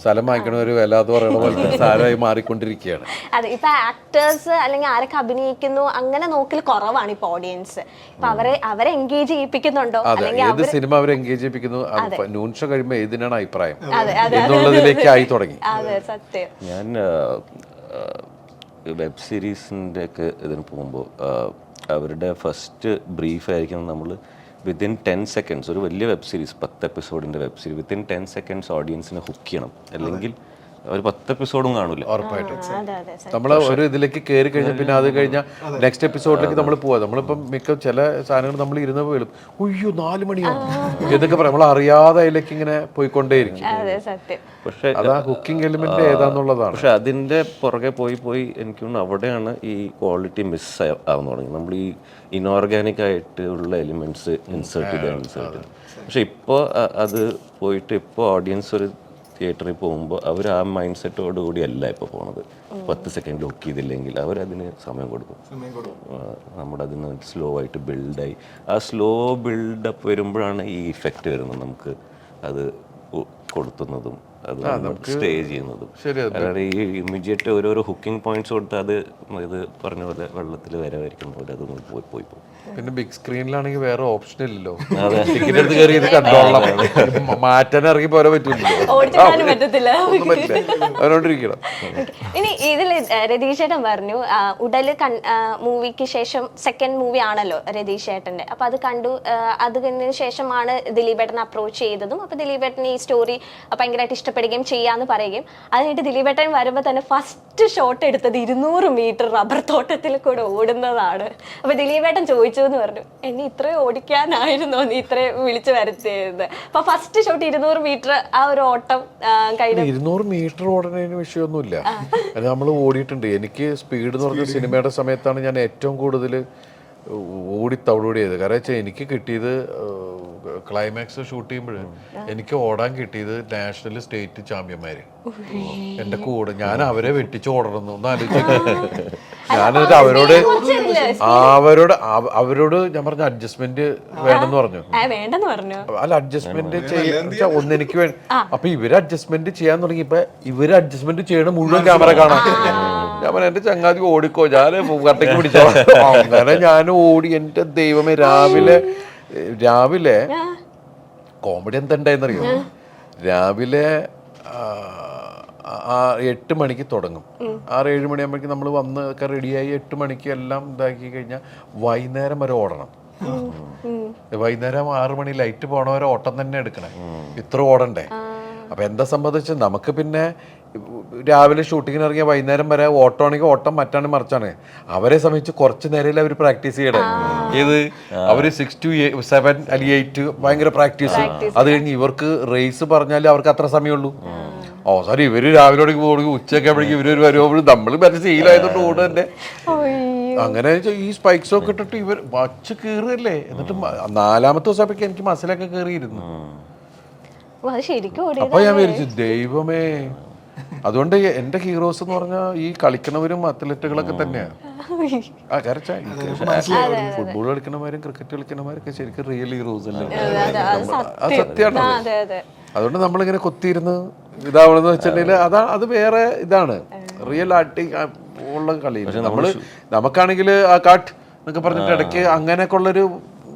സ്ഥലം വാങ്ങിക്കണ ഒരു വില എന്ന് പറയുന്ന പോലെ സാരമായി മാറിക്കൊണ്ടിരിക്കുകയാണ്. അതെ, ഇപ്പൊ ആക്ടേഴ്സ് അല്ലെങ്കിൽ ആരൊക്കെ അഭിനയിക്കുന്നു അങ്ങനെ നോക്കൽ കുറവാണ് ഇപ്പൊ ഓഡിയൻസ്. ഇപ്പൊ അവരെ എൻഗേജ് ചെയ്യിപ്പിക്കുന്നുണ്ടോ, ഏത് സിനിമ അവരെ എൻഗേജ് ചെയ്യിപ്പിക്കുന്നു, നൂൺ ഷോ കഴിയുമ്പോൾ ഏതിനാണ് അഭിപ്രായം എന്നുള്ളതിലേക്ക് ആയി തുടങ്ങി. അതെ, സത്യം. ഞാൻ വെബ് സീരീസിൻ്റെ ഒക്കെ ഇതിന് പോകുമ്പോൾ അവരുടെ ഫസ്റ്റ് ബ്രീഫ് ആയിരിക്കും നമ്മൾ വിത്തിൻ 10 seconds ഒരു വലിയ വെബ് സീരീസ് 10 എപ്പിസോഡിൻ്റെ വെബ് സീരീസ് വിത്തിൻ 10 seconds ഓഡിയൻസിനെ ഹുക്ക് ചെയ്യണം. അല്ലെങ്കിൽ ഒരു 10 എപ്പിസോഡും കാണില്ല. ഉറപ്പായിട്ടും നമ്മൾ ഒരു ഇതിലേക്ക് കയറി കഴിഞ്ഞാൽ പിന്നെ അത് കഴിഞ്ഞാൽ നെക്സ്റ്റ് എപ്പിസോഡിലേക്ക് നമ്മൾ പോവാം. നമ്മളിപ്പം മിക്ക ചില സാധനങ്ങൾ നമ്മൾ ഇരുന്ന് വീഴും, ഉയ്യോ 4 മണിയാണ് എന്നൊക്കെ പറയാം. നമ്മൾ അറിയാതെ അതിലേക്ക് ഇങ്ങനെ പോയിക്കൊണ്ടേയിരിക്കും. പക്ഷേ അതാ കുക്കിംഗ് എലിമെന്റ് ഏതാന്നുള്ളതാണ്. പക്ഷെ അതിൻ്റെ പുറകെ പോയി എനിക്ക് തോന്നുന്നു അവിടെയാണ് ഈ ക്വാളിറ്റി മിസ് ആവുന്ന തുടങ്ങി. നമ്മൾ ഈ ഇനോർഗാനിക് ആയിട്ട് ഉള്ള എലിമെന്റ്സ് ഇൻസേർട്ട് ചെയ്ത് പക്ഷെ ഇപ്പോൾ അത് പോയിട്ട് ഇപ്പോൾ ഓഡിയൻസ് ഒരു തിയേറ്ററിൽ പോകുമ്പോൾ അവർ ആ മൈൻഡ് സെറ്റോട് കൂടി അല്ല ഇപ്പോൾ പോണത്. 10 സെക്കൻഡ് ഹുക്ക് ചെയ്തില്ലെങ്കിൽ അവരതിന് സമയം കൊടുക്കും. നമ്മുടെ അതിന് സ്ലോ ആയിട്ട് ബിൽഡായി ആ സ്ലോ ബിൽഡപ്പ് വരുമ്പോഴാണ് ഈ ഇഫക്റ്റ് വരുന്നത്. നമുക്ക് അത് കൊടുത്തുന്നതും അത് സ്റ്റേ ചെയ്യുന്നതും. അതായത് ഈ ഇമ്മീഡിയറ്റ് ഓരോരോ ഹുക്കിംഗ് പോയിന്റ്സ് കൊടുത്ത് അത് ഇത് പറഞ്ഞ പോലെ വെള്ളത്തിൽ വരവായിരിക്കുന്ന പോലെ അതൊന്നും പോയി പോകും. പിന്നെ ബിഗ് സ്ക്രീനിലാണെങ്കിൽ വേറെ ഓപ്ഷൻ ഇല്ലല്ലോ. ടിക്കറ്റ് എടുത്ത് കയറി ഇത് കണ്ടോളാം, മാറ്റാൻ ഇറങ്ങി പോരാൻ പറ്റൂല്ലോ. അവരോണ്ടിരിക്കണം. ഇനി ഇതിൽ രതീഷ് ചേട്ടൻ പറഞ്ഞു ഉടല് മൂവിക്ക് ശേഷം സെക്കൻഡ് മൂവി ആണല്ലോ രതീഷ് ചേട്ടന്റെ. അപ്പൊ അത് കണ്ടു, അത് കഴിഞ്ഞതിന് ശേഷമാണ് ദിലീപേട്ടനെ അപ്രോച്ച് ചെയ്തതും. അപ്പൊ ദിലീപേട്ടന് ഈ സ്റ്റോറി ഭയങ്കരമായിട്ട് ഇഷ്ടപ്പെടുകയും ചെയ്യാന്ന് പറയുകയും അത് കഴിഞ്ഞിട്ട് ദിലീപേട്ടൻ വരുമ്പോൾ തന്നെ ഫസ്റ്റ് ഷോട്ട് എടുത്തത് 200 മീറ്റർ റബ്ബർ തോട്ടത്തിൽ കൂടെ ഓടുന്നതാണ്. അപ്പൊ ദിലീപേട്ടൻ ചോദിച്ചു എന്ന് പറഞ്ഞു, എന്നെ ഇത്രയും ഓടിക്കാനായിരുന്നോ നീ ഇത്രയും വിളിച്ചു വരുത്തിയത്? അപ്പൊ ഫസ്റ്റ് ഷോട്ട് 200 മീറ്റർ ആ ഒരു ഓട്ടം കഴിഞ്ഞു. 200 മീറ്റർ ഓടുന്നതിന് വിഷയമൊന്നുമില്ല, അത് നമ്മൾ ഓടിയിട്ടുണ്ട്. എനിക്ക് സ്പീഡ് എന്ന് പറഞ്ഞ സിനിമയുടെ സമയത്താണ് ഞാൻ ഏറ്റവും കൂടുതൽ ഓടിത്തവളോടിയത്. കാരണം വെച്ചാൽ എനിക്ക് കിട്ടിയത് ക്ലൈമാക്സ് ഷൂട്ട് ചെയ്യുമ്പോൾ എനിക്ക് ഓടാൻ കിട്ടിയത് നാഷണൽ സ്റ്റേറ്റ് ചാമ്പ്യന്മാര് എന്റെ കൂടെ. ഞാൻ അവരെ വെട്ടിച്ച് ഓടണമെന്ന് ഒന്ന് ആലോചിച്ചു. ഞാനെന്നിട്ട് അവരോട് ഞാൻ പറഞ്ഞ അഡ്ജസ്റ്റ്മെന്റ് വേണമെന്ന് പറഞ്ഞു. അല്ല, അഡ്ജസ്റ്റ്മെന്റ് ചെയ്യാൻ ഒന്നെനിക്ക് വേണ്ടി. അപ്പൊ ഇവര് അഡ്ജസ്റ്റ്മെന്റ് ചെയ്യാൻ തുടങ്ങിയപ്പോ ഇവര് അഡ്ജസ്റ്റ്മെന്റ് ചെയ്യണ മുഴുവൻ ക്യാമറ കാണാം. ഞാൻ പറഞ്ഞ എന്റെ ചങ്ങാതി ഓടിക്കോ, ഞാൻ കട്ടയ്ക്ക് പിടിച്ചോ. അങ്ങനെ ഞാൻ ഓടി. എന്റെ ദൈവമേ, രാവിലെ കോമഡി എന്തുണ്ടായെന്നറിയോ? രാവിലെ 8 മണിക്ക് തുടങ്ങും. 6-7 മണിയാകുമ്പോഴേക്കും നമ്മൾ വന്ന് ഒക്കെ റെഡിയായി 8 മണിക്ക് എല്ലാം ഇതാക്കി കഴിഞ്ഞാൽ വൈകുന്നേരം വരെ ഓടണം. വൈകുന്നേരം 6 മണി ലൈറ്റ് പോണവരെ ഓട്ടം തന്നെ എടുക്കണേ, ഇത്ര ഓടണ്ടേ. അപ്പൊ എന്താ സംബന്ധിച്ച് നമുക്ക് പിന്നെ രാവിലെ ഷൂട്ടിങ്ങിന് ഇറങ്ങിയ വൈകുന്നേരം വരെ ഓട്ടമാണെങ്കിൽ ഓട്ടം, മറ്റാണ് മറിച്ചാണ്. അവരെ സംബന്ധിച്ച് കുറച്ച് നേരമല്ലേ അവർ പ്രാക്ടീസ് ചെയ്യണേ. ഇത് അവര് 6 to 7 അല്ലെങ്കിൽ 8 ഭയങ്കര പ്രാക്ടീസ്. അത് കഴിഞ്ഞ് ഇവർക്ക് റേസ് പറഞ്ഞാൽ അവർക്ക് അത്ര സമയമുള്ളൂ. സോറി, ഇവര് രാവിലെ ഓടി ഉച്ചയൊക്കെ ആവുമ്പോഴേക്കും ഇവര് വരുമ്പോഴും നമ്മൾ മറ്റേ സീലായതുകൊണ്ട് ഓട് തന്നെ. അങ്ങനെ ഈ സ്പൈക്സ് ഒക്കെ ഇട്ടിട്ട് ഇവർ വച്ച് കീറുകയല്ലേ. എന്നിട്ട് 4ാമത്തെ ദിവസമൊക്കെ എനിക്ക് മസിലൊക്കെ കയറിയിരുന്നു. അപ്പൊ ഞാൻ വിചാരിച്ചു, ദൈവമേ. അതുകൊണ്ട് എന്റെ ഹീറോസ് എന്ന് പറഞ്ഞാൽ ഈ കളിക്കണവരും അത്ലറ്റുകളൊക്കെ തന്നെയാണ്. ഫുട്ബോൾ കളിക്കണമാരും ക്രിക്കറ്റ് കളിക്കണമാരൊക്കെ ശരിക്കും റിയൽ ഹീറോസ് അല്ലേ? അത് സത്യമാണ്. അതുകൊണ്ട് നമ്മളിങ്ങനെ കൊത്തിയിരുന്ന് ഇതാവണമെന്ന് വെച്ചിട്ടുണ്ടെങ്കിൽ അത് വേറെ ഇതാണ്, റിയൽ ആട്ടി ഉള്ള കളി. നമുക്കാണെങ്കിൽ ആ കാട്ട് എന്നൊക്കെ പറഞ്ഞിട്ട് ഇടയ്ക്ക് അങ്ങനെയൊക്കെ ഉള്ളൊരു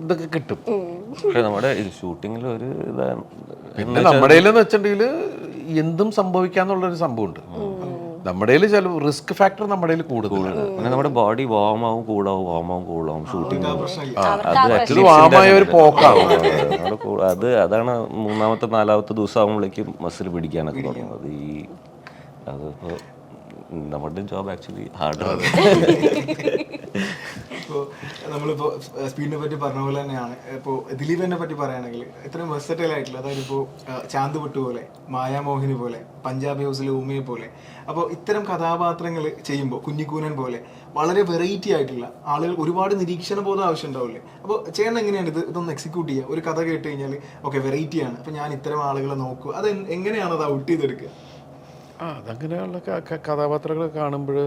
ഇതൊക്കെ കിട്ടും. പക്ഷെ നമ്മുടെ ഷൂട്ടിങ്ങിൽ ഒരു ഇതാണ്. പിന്നെ നമ്മുടെ വെച്ചിട്ടുണ്ടെങ്കിൽ എന്തും സംഭവിക്കാന്നുള്ളൊരു സംഭവമുണ്ട്. നമ്മുടെ ചില റിസ്ക് ഫാക്ടർ നമ്മുടെ കൂടുതലാണ്. പിന്നെ നമ്മുടെ ബോഡി വാമാവും കൂടാവും ഷൂട്ടിങ്. ഇത് വാമായ ഒരു പോക്കാവും. അതാണ് 3-ാമത്തെ 4-ാമത്തെ ദിവസം ആകുമ്പോഴേക്കും മസിൽ പിടിക്കാനൊക്കെ തുടങ്ങുന്നത്. അതിപ്പോൾ നമ്മുടെ ജോബ് ആക്ച്വലി ഹാർഡാണ്. ഇപ്പോൾ നമ്മളിപ്പോൾ സ്പീഡിനെ പറ്റി പറഞ്ഞ പോലെ തന്നെയാണ് ഇപ്പോൾ ദിലീപിനെ പറ്റി പറയുകയാണെങ്കിൽ ഇത്രയും വെർസറ്റൈൽ ആയിട്ടുള്ള, അതായത് ഇപ്പോൾ ചാന്ത് വിട്ടു പോലെ, മായാമോഹിനി പോലെ, പഞ്ചാബി ഹൗസിലെ ഉമ്മയെ പോലെ, അപ്പോൾ ഇത്തരം കഥാപാത്രങ്ങൾ ചെയ്യുമ്പോൾ കുഞ്ഞിക്കൂനൻ പോലെ വളരെ വെറൈറ്റി ആയിട്ടുള്ള ആളുകൾ ഒരുപാട് നിരീക്ഷണ ബോധം ആവശ്യം ഉണ്ടാവില്ലേ? അപ്പോൾ ചേട്ടൻ എങ്ങനെയാണ് ഇതൊന്ന് എക്സിക്യൂട്ട് ചെയ്യുക? ഒരു കഥ കേട്ട് കഴിഞ്ഞാൽ ഓക്കെ വെറൈറ്റിയാണ്, അപ്പോൾ ഞാൻ ഇത്തരം ആളുകളെ നോക്കുക, അത് എങ്ങനെയാണ് അത് ഔട്ട് ചെയ്തെടുക്കുക? അതങ്ങനെയുള്ള കഥാപാത്രങ്ങൾ കാണുമ്പോൾ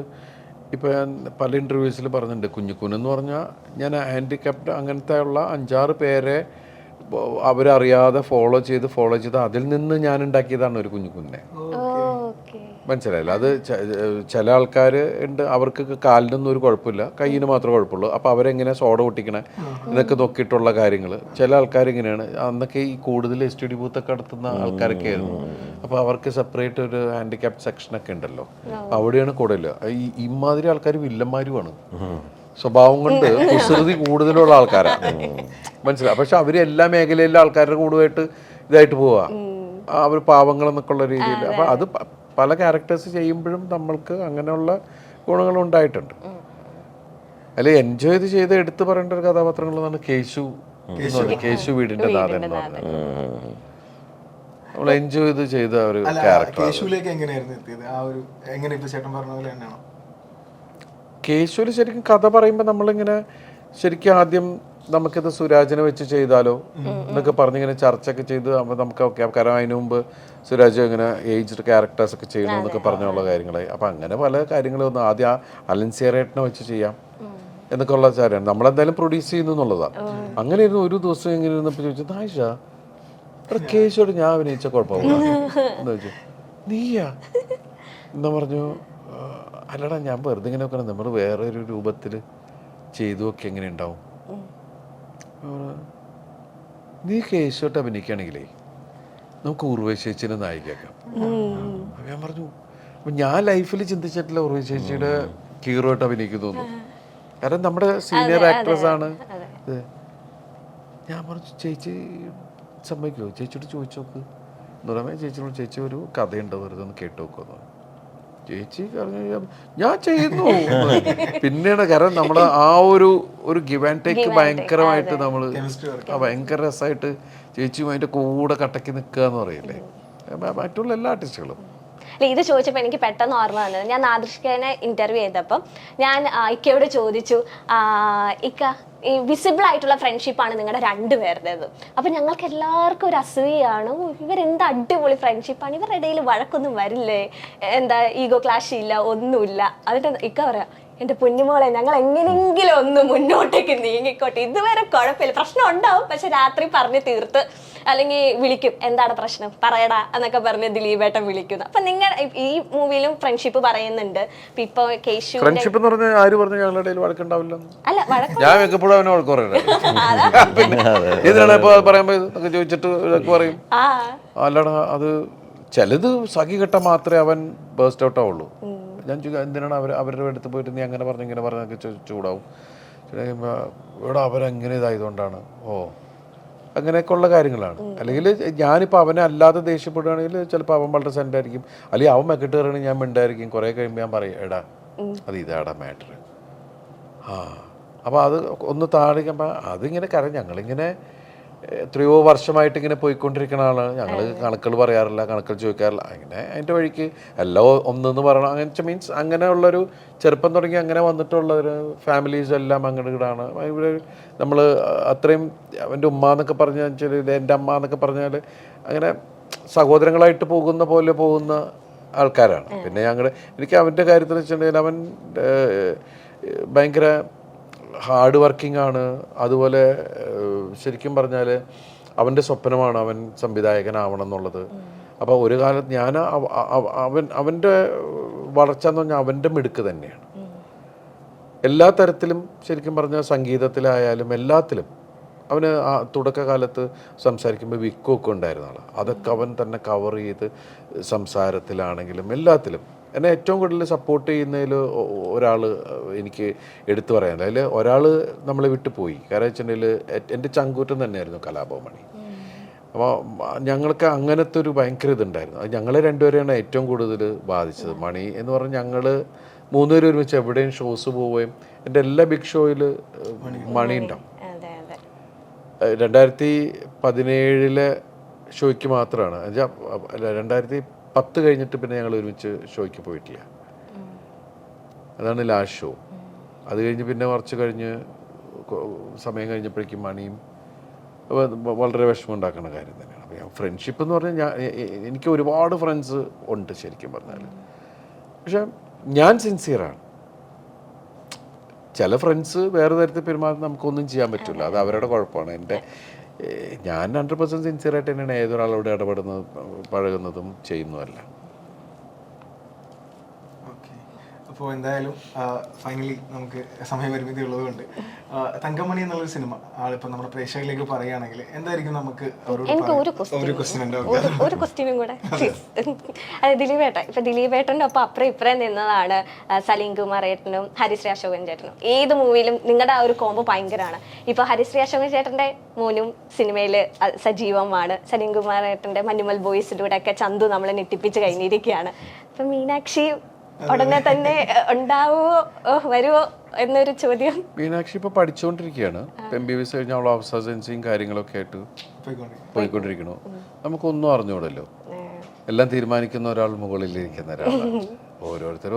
ഇപ്പോൾ ഞാൻ പല ഇൻ്റർവ്യൂസിൽ പറഞ്ഞിട്ടുണ്ട്, കുഞ്ഞിക്കൂനെന്ന് പറഞ്ഞാൽ ഞാൻ ഹാൻഡിക്യാപ്ഡ് അങ്ങനത്തെ ഉള്ള 5-6 പേരെ അവരറിയാതെ ഫോളോ ചെയ്ത് അതിൽ നിന്ന് ഞാൻ ഉണ്ടാക്കിയതാണ് ഒരു കുഞ്ഞിക്കുഞ്ഞിനെ. മനസ്സിലായില്ല? അത് ചില ആൾക്കാർ ഉണ്ട്, അവർക്ക് കാലിനൊന്നും ഒരു കുഴപ്പമില്ല, കയ്യിന് മാത്രമേ കുഴപ്പമുള്ളൂ. അപ്പോൾ അവരെങ്ങനെ സോഡ പൊട്ടിക്കണേ ഇതൊക്കെ നോക്കിയിട്ടുള്ള കാര്യങ്ങൾ. ചില ആൾക്കാർ ഇങ്ങനെയാണ്. അന്നൊക്കെ ഈ കൂടുതൽ STD ബൂത്തൊക്കെ നടത്തുന്ന ആൾക്കാരൊക്കെ ആയിരുന്നു. അപ്പോൾ അവർക്ക് സെപ്പറേറ്റ് ഒരു ഹാൻഡിക്യാപ്ഡ് സെക്ഷനൊക്കെ ഉണ്ടല്ലോ, അവിടെയാണ് കൂടുതൽ. ഇമാതിരി ആൾക്കാർ വില്ലന്മാരുമാണ്, സ്വഭാവം കൊണ്ട് കുസൃതി കൂടുതലുള്ള ആൾക്കാരാണ്. മനസ്സിലായി? പക്ഷെ അവർ എല്ലാ മേഖലയിലെ ആൾക്കാരുടെ കൂടുമായിട്ട് ഇതായിട്ട് പോവുക, അവർ പാവങ്ങളെന്നൊക്കെ ഉള്ള രീതിയിൽ. അപ്പോൾ അത് പല ക്യാരക്ടേഴ്സ് ചെയ്യുമ്പോഴും നമ്മൾക്ക് അങ്ങനെയുള്ള ഗുണങ്ങൾ ഉണ്ടായിട്ടുണ്ട്. അല്ലെ എൻജോയ് ചെയ്ത് എടുത്തു പറയേണ്ട ഒരു കഥാപാത്രങ്ങളാണ് കേശു വീടിന്റെ നാഥൻ എന്ന് പറഞ്ഞത്. നമ്മൾ എൻജോയ് ചെയ്ത ഒരു ക്യാരക്ടർ. കേശുവിൽ ശരിക്കും കഥ പറയുമ്പോൾ നമ്മളിങ്ങനെ ശരിക്കും ആദ്യം നമുക്കിത് സുരാജിനെ വെച്ച് ചെയ്താലോ എന്നൊക്കെ പറഞ്ഞിങ്ങനെ ചർച്ചയൊക്കെ ചെയ്ത് നമുക്ക് ഓക്കെ. കാരണം അതിന് മുമ്പ് സുരാജ് ഇങ്ങനെ ഏജ്ഡ് ക്യാരക്ടേഴ്സൊക്കെ ചെയ്യണമെന്നൊക്കെ പറഞ്ഞുള്ള കാര്യങ്ങളായി. അപ്പം അങ്ങനെ പല കാര്യങ്ങളൊന്നും ആദ്യം അലൻസിയറേറ്റിനെ വെച്ച് ചെയ്യാം എന്നൊക്കെ ഉള്ള കാര്യമാണ്. നമ്മളെന്തായാലും പ്രൊഡ്യൂസ് ചെയ്യുന്നു എന്നുള്ളതാണ്. അങ്ങനെ ഇരുന്ന് ഒരു ദിവസം ഇങ്ങനെ ഇരുന്നപ്പോൾ ചോദിച്ചത്, ആയിഷ കേശോട് ഞാൻ അഭിനയിച്ച കുഴപ്പമില്ല എന്ന് ചോദിച്ചു. നീയാ എന്നാ പറഞ്ഞു, അല്ലടാ ഞാൻ വെറുതെ ഇങ്ങനെ നോക്കണം, നമ്മൾ വേറെ ഒരു രൂപത്തിൽ ചെയ്തു ഒക്കെ എങ്ങനെ ഉണ്ടാവും. നീ കേശോട്ട് അഭിനയിക്കുകയാണെങ്കിലേ നമുക്ക് ഉർവശി ചേച്ചിനെ നായികയാക്കാം. അപ്പം ഞാൻ പറഞ്ഞു, അപ്പം ഞാൻ ലൈഫിൽ ചിന്തിച്ചിട്ടില്ല ഉർവശി ചേച്ചിയുടെ ഹീറോ ആയിട്ട് അഭിനയിക്കുന്നു തോന്നുന്നു. കാരണം നമ്മുടെ സീനിയർ ആക്ട്രസ് ആണ് ഇത്. ഞാൻ പറഞ്ഞു, ചേച്ചി സമ്മതിക്കുമോ? ചേച്ചിയോട് ചോദിച്ചു നോക്ക് എന്ന് പറയുമ്പോൾ ചേച്ചിയോട്, ചേച്ചി ഒരു കഥയുണ്ട് വെറുതെ ഒന്ന് കേട്ട് നോക്കുമെന്ന്. ചേച്ചി പറഞ്ഞു ഞാൻ ചെയ്യുന്നു. പിന്നീട് കാരണം നമ്മൾ ആ ഒരു ഗിവ് ആൻഡ് ടേക്ക് ഭയങ്കരമായിട്ട് നമ്മൾ ഭയങ്കര രസമായിട്ട് ചേച്ചിയും അതിൻ്റെ കൂടെ കട്ടക്കി നിൽക്കുക എന്ന് പറയില്ലേ മറ്റുള്ള എല്ലാ ആർട്ടിസ്റ്റുകളും. ഇത് ചോദിച്ചപ്പോൾ എനിക്ക് പെട്ടെന്ന് ഓർമ്മ വന്നത്, ഞാൻ നാദിർഷനെ ഇന്റർവ്യൂ ചെയ്തപ്പം ഞാൻ ഇക്കയോട് ചോദിച്ചു, ഇക്ക ഈ വിസിബിൾ ആയിട്ടുള്ള ഫ്രണ്ട്ഷിപ്പാണ് നിങ്ങളുടെ രണ്ടുപേരുടേത്. അപ്പം ഞങ്ങൾക്ക് എല്ലാവർക്കും ഒരു അസൂയാണ്, ഇവരെന്ത് അടിപൊളി ഫ്രണ്ട്ഷിപ്പാണ്, ഇവരുടെ ഇടയിൽ വഴക്കൊന്നും വരില്ലേ, എന്താ ഈഗോ ക്ലാഷ് ഇല്ല, ഒന്നുമില്ല. അതിൻ്റെ ഇക്ക പറയാം, എൻ്റെ പൊന്നുമോളെ ഞങ്ങൾ എങ്ങനെയെങ്കിലും ഒന്ന് മുന്നോട്ടേക്ക് നീങ്ങിക്കോട്ടെ, ഇതുവരെ കുഴപ്പമില്ല, പ്രശ്നം ഉണ്ടാവും പക്ഷെ രാത്രി പറഞ്ഞ് തീർത്ത് അല്ലെങ്കിൽ വിളിക്കും, എന്താണ് പ്രശ്നം പറയടാ എന്നൊക്കെ പറഞ്ഞ് ദിലീപേട്ടൻ വിളിക്കുന്നു. അപ്പൊ നിങ്ങൾ ഈ മൂവിയിലും ഫ്രണ്ട്ഷിപ്പ് പറയുന്നുണ്ട്. ഇപ്പൊ കേശു ഫ്രണ്ട്ഷിപ്പ് എന്ന് പറഞ്ഞാൽ ആര് പറഞ്ഞു ഞങ്ങളുടെ ഇടയിൽ വഴക്കുണ്ടാവില്ല? അല്ല ഞാൻ വെക്കപ്പോഴും അവനെ വഴക്ക് പറയുന്നത് ഇതിനാണ് ഇപ്പൊ പറയുമ്പോ ഇതൊക്കെ ചോദിച്ചിട്ട് ഇതൊക്കെ പറയും. അല്ലടാ അത് ചിലത് സഖി ഘട്ടം മാത്രമേ അവൻ ബേസ്റ്റ് ഔട്ട് ആവുള്ളൂ. ഞാൻ ചോദിക്കാം എന്തിനാണ് അവരുടെ അടുത്ത് പോയിട്ട് നീ അങ്ങനെ പറഞ്ഞു ഇങ്ങനെ പറഞ്ഞൊക്കെ ചൂടാവും. ഇവിടെ അവരെങ്ങനെ ഇതായതുകൊണ്ടാണ് അങ്ങനെയൊക്കെ ഉള്ള കാര്യങ്ങളാണ്. അല്ലെങ്കിൽ ഞാനിപ്പോൾ അവനെ അല്ലാതെ ദേഷ്യപ്പെടുകയാണെങ്കിൽ ചിലപ്പോൾ അവൻ വളരെ സെൻ്റായിരിക്കും, അല്ലെങ്കിൽ അവൻ മെക്കിട്ട് കയറുകയാണെങ്കിൽ ഞാൻ മിണ്ടായിരിക്കും. കുറേ കഴിയുമ്പോൾ ഞാൻ പറയും എടാ അത് ഇതാടാ മാറ്റർ. അപ്പോൾ അത് ഒന്ന് താഴേക്കുമ്പോൾ അതിങ്ങനെ ഞങ്ങളിങ്ങനെ എത്രയോ വർഷമായിട്ട് ഇങ്ങനെ പോയിക്കൊണ്ടിരിക്കുന്ന ആളാണ്. ഞങ്ങൾ കണക്കുകൾ പറയാറില്ല, കണക്കുകൾ ചോദിക്കാറില്ല. അങ്ങനെ അതിൻ്റെ വഴിക്ക് എല്ലാം ഒന്നെന്ന് പറയണം. അങ്ങനെ മീൻസ് അങ്ങനെയുള്ളൊരു ചെറുപ്പം തുടങ്ങി അങ്ങനെ വന്നിട്ടുള്ളൊരു ഫാമിലീസ് എല്ലാം അങ്ങോട്ടാണ്. ഇവിടെ നമ്മൾ അത്രയും അവൻ്റെ ഉമ്മ എന്നൊക്കെ പറഞ്ഞാൽ എൻ്റെ അമ്മ എന്നൊക്കെ പറഞ്ഞാൽ അങ്ങനെ സഹോദരങ്ങളായിട്ട് പോകുന്ന ആൾക്കാരാണ്. പിന്നെ എനിക്ക് അവൻ്റെ കാര്യത്തിൽ വെച്ചിട്ടുണ്ടെങ്കിൽ അവൻ ഭയങ്കര ഹാർഡ് വർക്കിംഗ് ആണ്. അതുപോലെ ശരിക്കും പറഞ്ഞാൽ അവൻ്റെ സ്വപ്നമാണ് അവൻ സംവിധായകനാവണം എന്നുള്ളത്. അപ്പോൾ ഒരു കാലത്ത് ഞാൻ അവൻ്റെ വളർച്ച എന്ന് പറഞ്ഞാൽ അവൻ്റെ മിടുക്ക് തന്നെയാണ് എല്ലാ തരത്തിലും. ശരിക്കും പറഞ്ഞാൽ സംഗീതത്തിലായാലും എല്ലാത്തിലും അവന് ആ തുടക്കകാലത്ത് സംസാരിക്കുമ്പോൾ വിക്കൊക്കെ ഉണ്ടായിരുന്ന ആളാണ്. അതൊക്കെ അവൻ തന്നെ കവർ ചെയ്ത് സംസാരത്തിലാണെങ്കിലും എല്ലാത്തിലും എന്നെ ഏറ്റവും കൂടുതൽ സപ്പോർട്ട് ചെയ്യുന്നതിൽ ഒരാൾ എനിക്ക് എടുത്തു പറയാൻ, അതിൽ ഒരാൾ നമ്മളെ വിട്ടു പോയി. കാരണം വെച്ചിട്ടുണ്ടെങ്കിൽ എൻ്റെ ചങ്കൂറ്റം തന്നെയായിരുന്നു കലാഭവൻ മണി. അപ്പോൾ ഞങ്ങൾക്ക് അങ്ങനത്തെ ഒരു ഭയങ്കര ഇതുണ്ടായിരുന്നു. അത് ഞങ്ങളെ രണ്ടുപേരെയാണ് ഏറ്റവും കൂടുതൽ ബാധിച്ചത്. മണി എന്ന് പറഞ്ഞാൽ ഞങ്ങൾ മൂന്നുപേരും ഒരുമിച്ച് എവിടെയും ഷോസ് പോവുകയും എൻ്റെ എല്ലാ ബിഗ് ഷോയിൽ മണി ഉണ്ടാവും. 2017 ഷോയ്ക്ക് മാത്രമാണ്, 2010 കഴിഞ്ഞിട്ട് പിന്നെ ഞങ്ങൾ ഒരുമിച്ച് ഷോയ്ക്ക് പോയിട്ടില്ല. അതാണ് ലാസ്റ്റ് ഷോ. അത് കഴിഞ്ഞ് പിന്നെ കുറച്ച് കഴിഞ്ഞ് സമയം കഴിഞ്ഞപ്പോഴേക്കും മണിയും വളരെ വിഷമം ഉണ്ടാക്കുന്ന കാര്യം തന്നെയാണ്. അപ്പോൾ ഞാൻ ഫ്രണ്ട്ഷിപ്പ് എന്ന് പറഞ്ഞാൽ എനിക്ക് ഒരുപാട് ഫ്രണ്ട്സ് ഉണ്ട് ശരിക്കും പറഞ്ഞാൽ. പക്ഷെ ഞാൻ സിൻസിയറാണ്. ചില ഫ്രണ്ട്സ് വേറെ തരത്തിൽ പെരുമാറുന്ന നമുക്കൊന്നും ചെയ്യാൻ പറ്റില്ല, അത് അവരുടെ കുഴപ്പമാണ്. ഞാൻ 100% സിൻസിയറായിട്ട് തന്നെയാണ് ഏതൊരാളോട് ഇടപെടുന്നതും പഴകുന്നതും ചെയ്യുന്നതല്ല. അപ്പോൾ എന്തായാലും ഫൈനലി നമുക്ക് സമയപരിമിതി ഉള്ളതുകൊണ്ട് തങ്കമണി എന്നുള്ളൊരു സിനിമ ആളിപ്പോൾ നമ്മുടെ പ്രേക്ഷകരിലേക്ക് പറയുകയാണെങ്കിൽ എന്തായിരിക്കും നമുക്ക് ഒരു ക്വസ്റ്റ്യനും കൂടെ അത് ദിലീപേട്ടൻ. ഇപ്പൊ ദിലീപേട്ടൻ്റെ ഒപ്പം അപ്പുറം ഇപ്പുറം നിന്നതാണ് സലീം കുമാർ ഏട്ടനും ഹരിശ്രീ അശോകൻ ചേട്ടനും. ഏത് മൂവിയിലും നിങ്ങളുടെ ആ ഒരു കോംബോ ഭയങ്കരമാണ്. ഇപ്പൊ ഹരിശ്രീ അശോകൻ ചേട്ടന്റെ മോനും സിനിമയിൽ സജീവമാണ്. സലീം കുമാർ ഏട്ടന്റെ മഞ്ഞുമൽ ബോയ്സിലൂടെ ഒക്കെ ചന്തു നമ്മളെ ഞെട്ടിപ്പിച്ച് കഴിഞ്ഞിരിക്കുകയാണ്. അപ്പൊ മീനാക്ഷി ഉടനെ തന്നെ ഉണ്ടാവുമോ വരുമോ എന്നൊരു ചോദ്യം. മീനാക്ഷി ഇപ്പോൾ പഠിച്ചുകൊണ്ടിരിക്കുകയാണ്. MBBS കഴിഞ്ഞ അവൾ അവസാനസിയും കാര്യങ്ങളൊക്കെ ആയിട്ട് പോയിക്കൊണ്ടിരിക്കണു. നമുക്കൊന്നും അറിഞ്ഞൂടല്ലോ, എല്ലാം തീരുമാനിക്കുന്ന ഒരാൾ മുകളിലിരിക്കുന്ന ഒരാളാണ്. ഓരോരുത്തരുടെ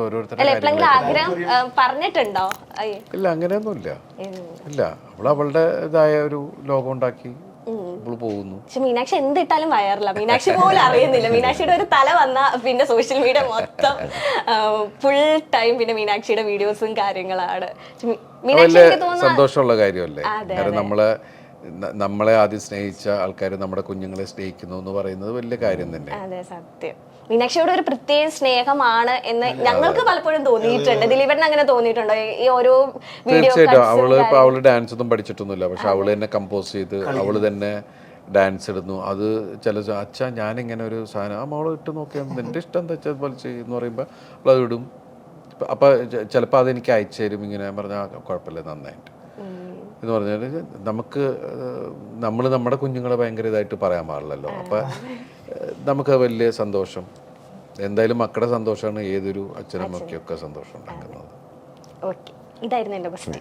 പറഞ്ഞിട്ടുണ്ടോ? ഇല്ല, അങ്ങനെയൊന്നുമില്ല. ഇല്ല, അവളുടേതായ ഒരു ലോകം ഉണ്ടാക്കി പോകുന്നു. പക്ഷെ മീനാക്ഷി എന്തിട്ടാലും വയറില്ല. മീനാക്ഷി പോലും അറിയുന്നില്ല. മീനാക്ഷിയുടെ ഒരു തല വന്ന പിന്നെ സോഷ്യൽ മീഡിയ മൊത്തം ഫുൾ ടൈം പിന്നെ മീനാക്ഷിയുടെ വീഡിയോസും കാര്യങ്ങളാണ്. സന്തോഷമുള്ള കാര്യമല്ലേ? കാരണം നമ്മളെ ആദ്യം സ്നേഹിച്ച ആൾക്കാർ നമ്മുടെ കുഞ്ഞുങ്ങളെ സ്നേഹിക്കുന്നു എന്ന് പറയുന്നത് വലിയ കാര്യം തന്നെ. അതെ, സത്യം. മീനാക്ഷിയോട് ഒരു പ്രത്യേക സ്നേഹമാണ് എന്ന് ഞങ്ങൾക്ക് പലപ്പോഴും തോന്നിയിട്ടുണ്ട്. ദിലീപേട്ടൻ അങ്ങനെ തോന്നിയിട്ടുണ്ടോ? ഈ ഓരോ വീഡിയോ തീർച്ചയായിട്ടും. അവള് ഡാൻസ് ഒന്നും പഠിച്ചിട്ടൊന്നുമില്ല, പക്ഷെ അവള് തന്നെ കമ്പോസ് ചെയ്ത് അവള് തന്നെ ഡാൻസ് ഇടുന്നു. അത് ചില അച്ഛാ ഞാനിങ്ങനെ ഒരു സാധനം ആ മോള് ഇട്ട് നോക്കിയാൽ നിന്റെ ഇഷ്ടം എന്താ വെച്ചാൽ പോലെ ചെയ്യുമെന്ന് പറയുമ്പോൾ അവളത് ഇടും. അപ്പം ചിലപ്പോൾ അതെനിക്ക് അയച്ചു തരും. ഇങ്ങനെ പറഞ്ഞാൽ കുഴപ്പമില്ല, നന്നായിട്ട് എന്ന് പറഞ്ഞാൽ നമുക്ക് നമ്മുടെ കുഞ്ഞുങ്ങളെ ഭയങ്കര ഇതായിട്ട് പറയാൻ പാടില്ലല്ലോ. അപ്പം നമുക്ക് വലിയ സന്തോഷം. എന്തായാലും മക്കളുടെ സന്തോഷമാണ് ഏതൊരു അച്ഛനമ്മയ്ക്കൊക്കെ സന്തോഷം ഉണ്ടാക്കുന്നത്. ഇതായിരുന്നു എന്റെ ക്വസ്റ്റ്യൻ.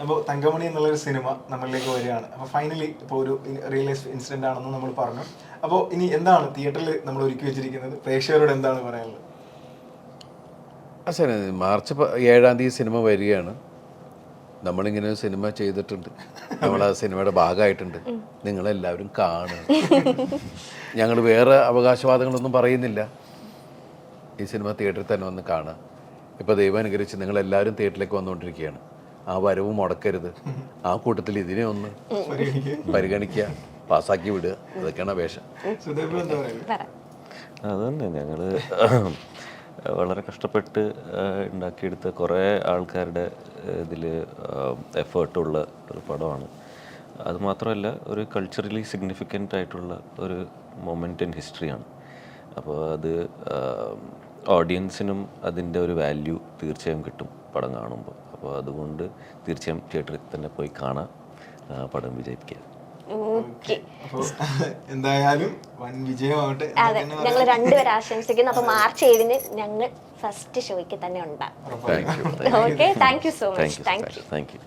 അപ്പോൾ തങ്കമണി എന്നുള്ളൊരു സിനിമ നമ്മളിലേക്ക് വരികയാണ്. അപ്പോൾ ഫൈനലി ഇപ്പോൾ ഒരു റിയൽ ലൈഫ് ഇൻസിഡന്റ് ആണെന്ന് നമ്മൾ പറഞ്ഞു. അപ്പോൾ ഇനി എന്താണ് തിയേറ്ററിൽ നമ്മൾ ഒരുക്കി വെച്ചിരിക്കുന്നത്? പ്രേക്ഷകരോട് എന്താണ് പറയാനുള്ളത്? ശരി, മാർച്ച് 7 സിനിമ വരികയാണ്. നമ്മളിങ്ങനെ ഒരു സിനിമ ചെയ്തിട്ടുണ്ട്, നമ്മൾ ആ സിനിമയുടെ ഭാഗമായിട്ടുണ്ട്. നിങ്ങളെല്ലാവരും കാണുക. ഞങ്ങൾ വേറെ അവകാശവാദങ്ങളൊന്നും പറയുന്നില്ല. ഈ സിനിമ തിയേറ്ററിൽ തന്നെ വന്ന് കാണുക. ഇപ്പോൾ ദൈവം അനുഗ്രഹിച്ച് നിങ്ങളെല്ലാവരും തിയേറ്ററിലേക്ക് വന്നുകൊണ്ടിരിക്കുകയാണ്. ആ വരവ് മുടക്കരുത്. ആ കൂട്ടത്തിൽ ഇതിനെ ഒന്ന് പരിഗണിക്കുക, പാസ്സാക്കി വിടുക. അതൊക്കെയാണ് അപേക്ഷ. അതുതന്നെ, ഞങ്ങൾ വളരെ കഷ്ടപ്പെട്ട് ഉണ്ടാക്കിയെടുത്ത കുറേ ആൾക്കാരുടെ ഇതിൽ എഫേർട്ടുള്ള ഒരു പടമാണ്. അതുമാത്രമല്ല, ഒരു കൾച്ചറലി സിഗ്നിഫിക്കൻ്റ് ആയിട്ടുള്ള ഒരു മൊമെൻ്റ് ഇൻ ഹിസ്റ്ററിയാണ്. അപ്പോൾ അത് ഓഡിയൻസിനും അതിൻ്റെ ഒരു വാല്യൂ തീർച്ചയായും കിട്ടും പടം കാണുമ്പോൾ. അപ്പോൾ അതുകൊണ്ട് തീർച്ചയായും തിയേറ്ററിൽ തന്നെ പോയി കാണാം, പടം വിജയിപ്പിക്കുക. എന്തായാലും വൻ വിജയമാവട്ടെ. അതെ, ഞങ്ങൾ രണ്ടുപേരും ആശംസിക്കുന്നു. അപ്പൊ March 7 ഞങ്ങൾ ഫസ്റ്റ് ഷോയ്ക്ക് തന്നെ ഉണ്ടാകും. Okay, thank you so much. Thank you.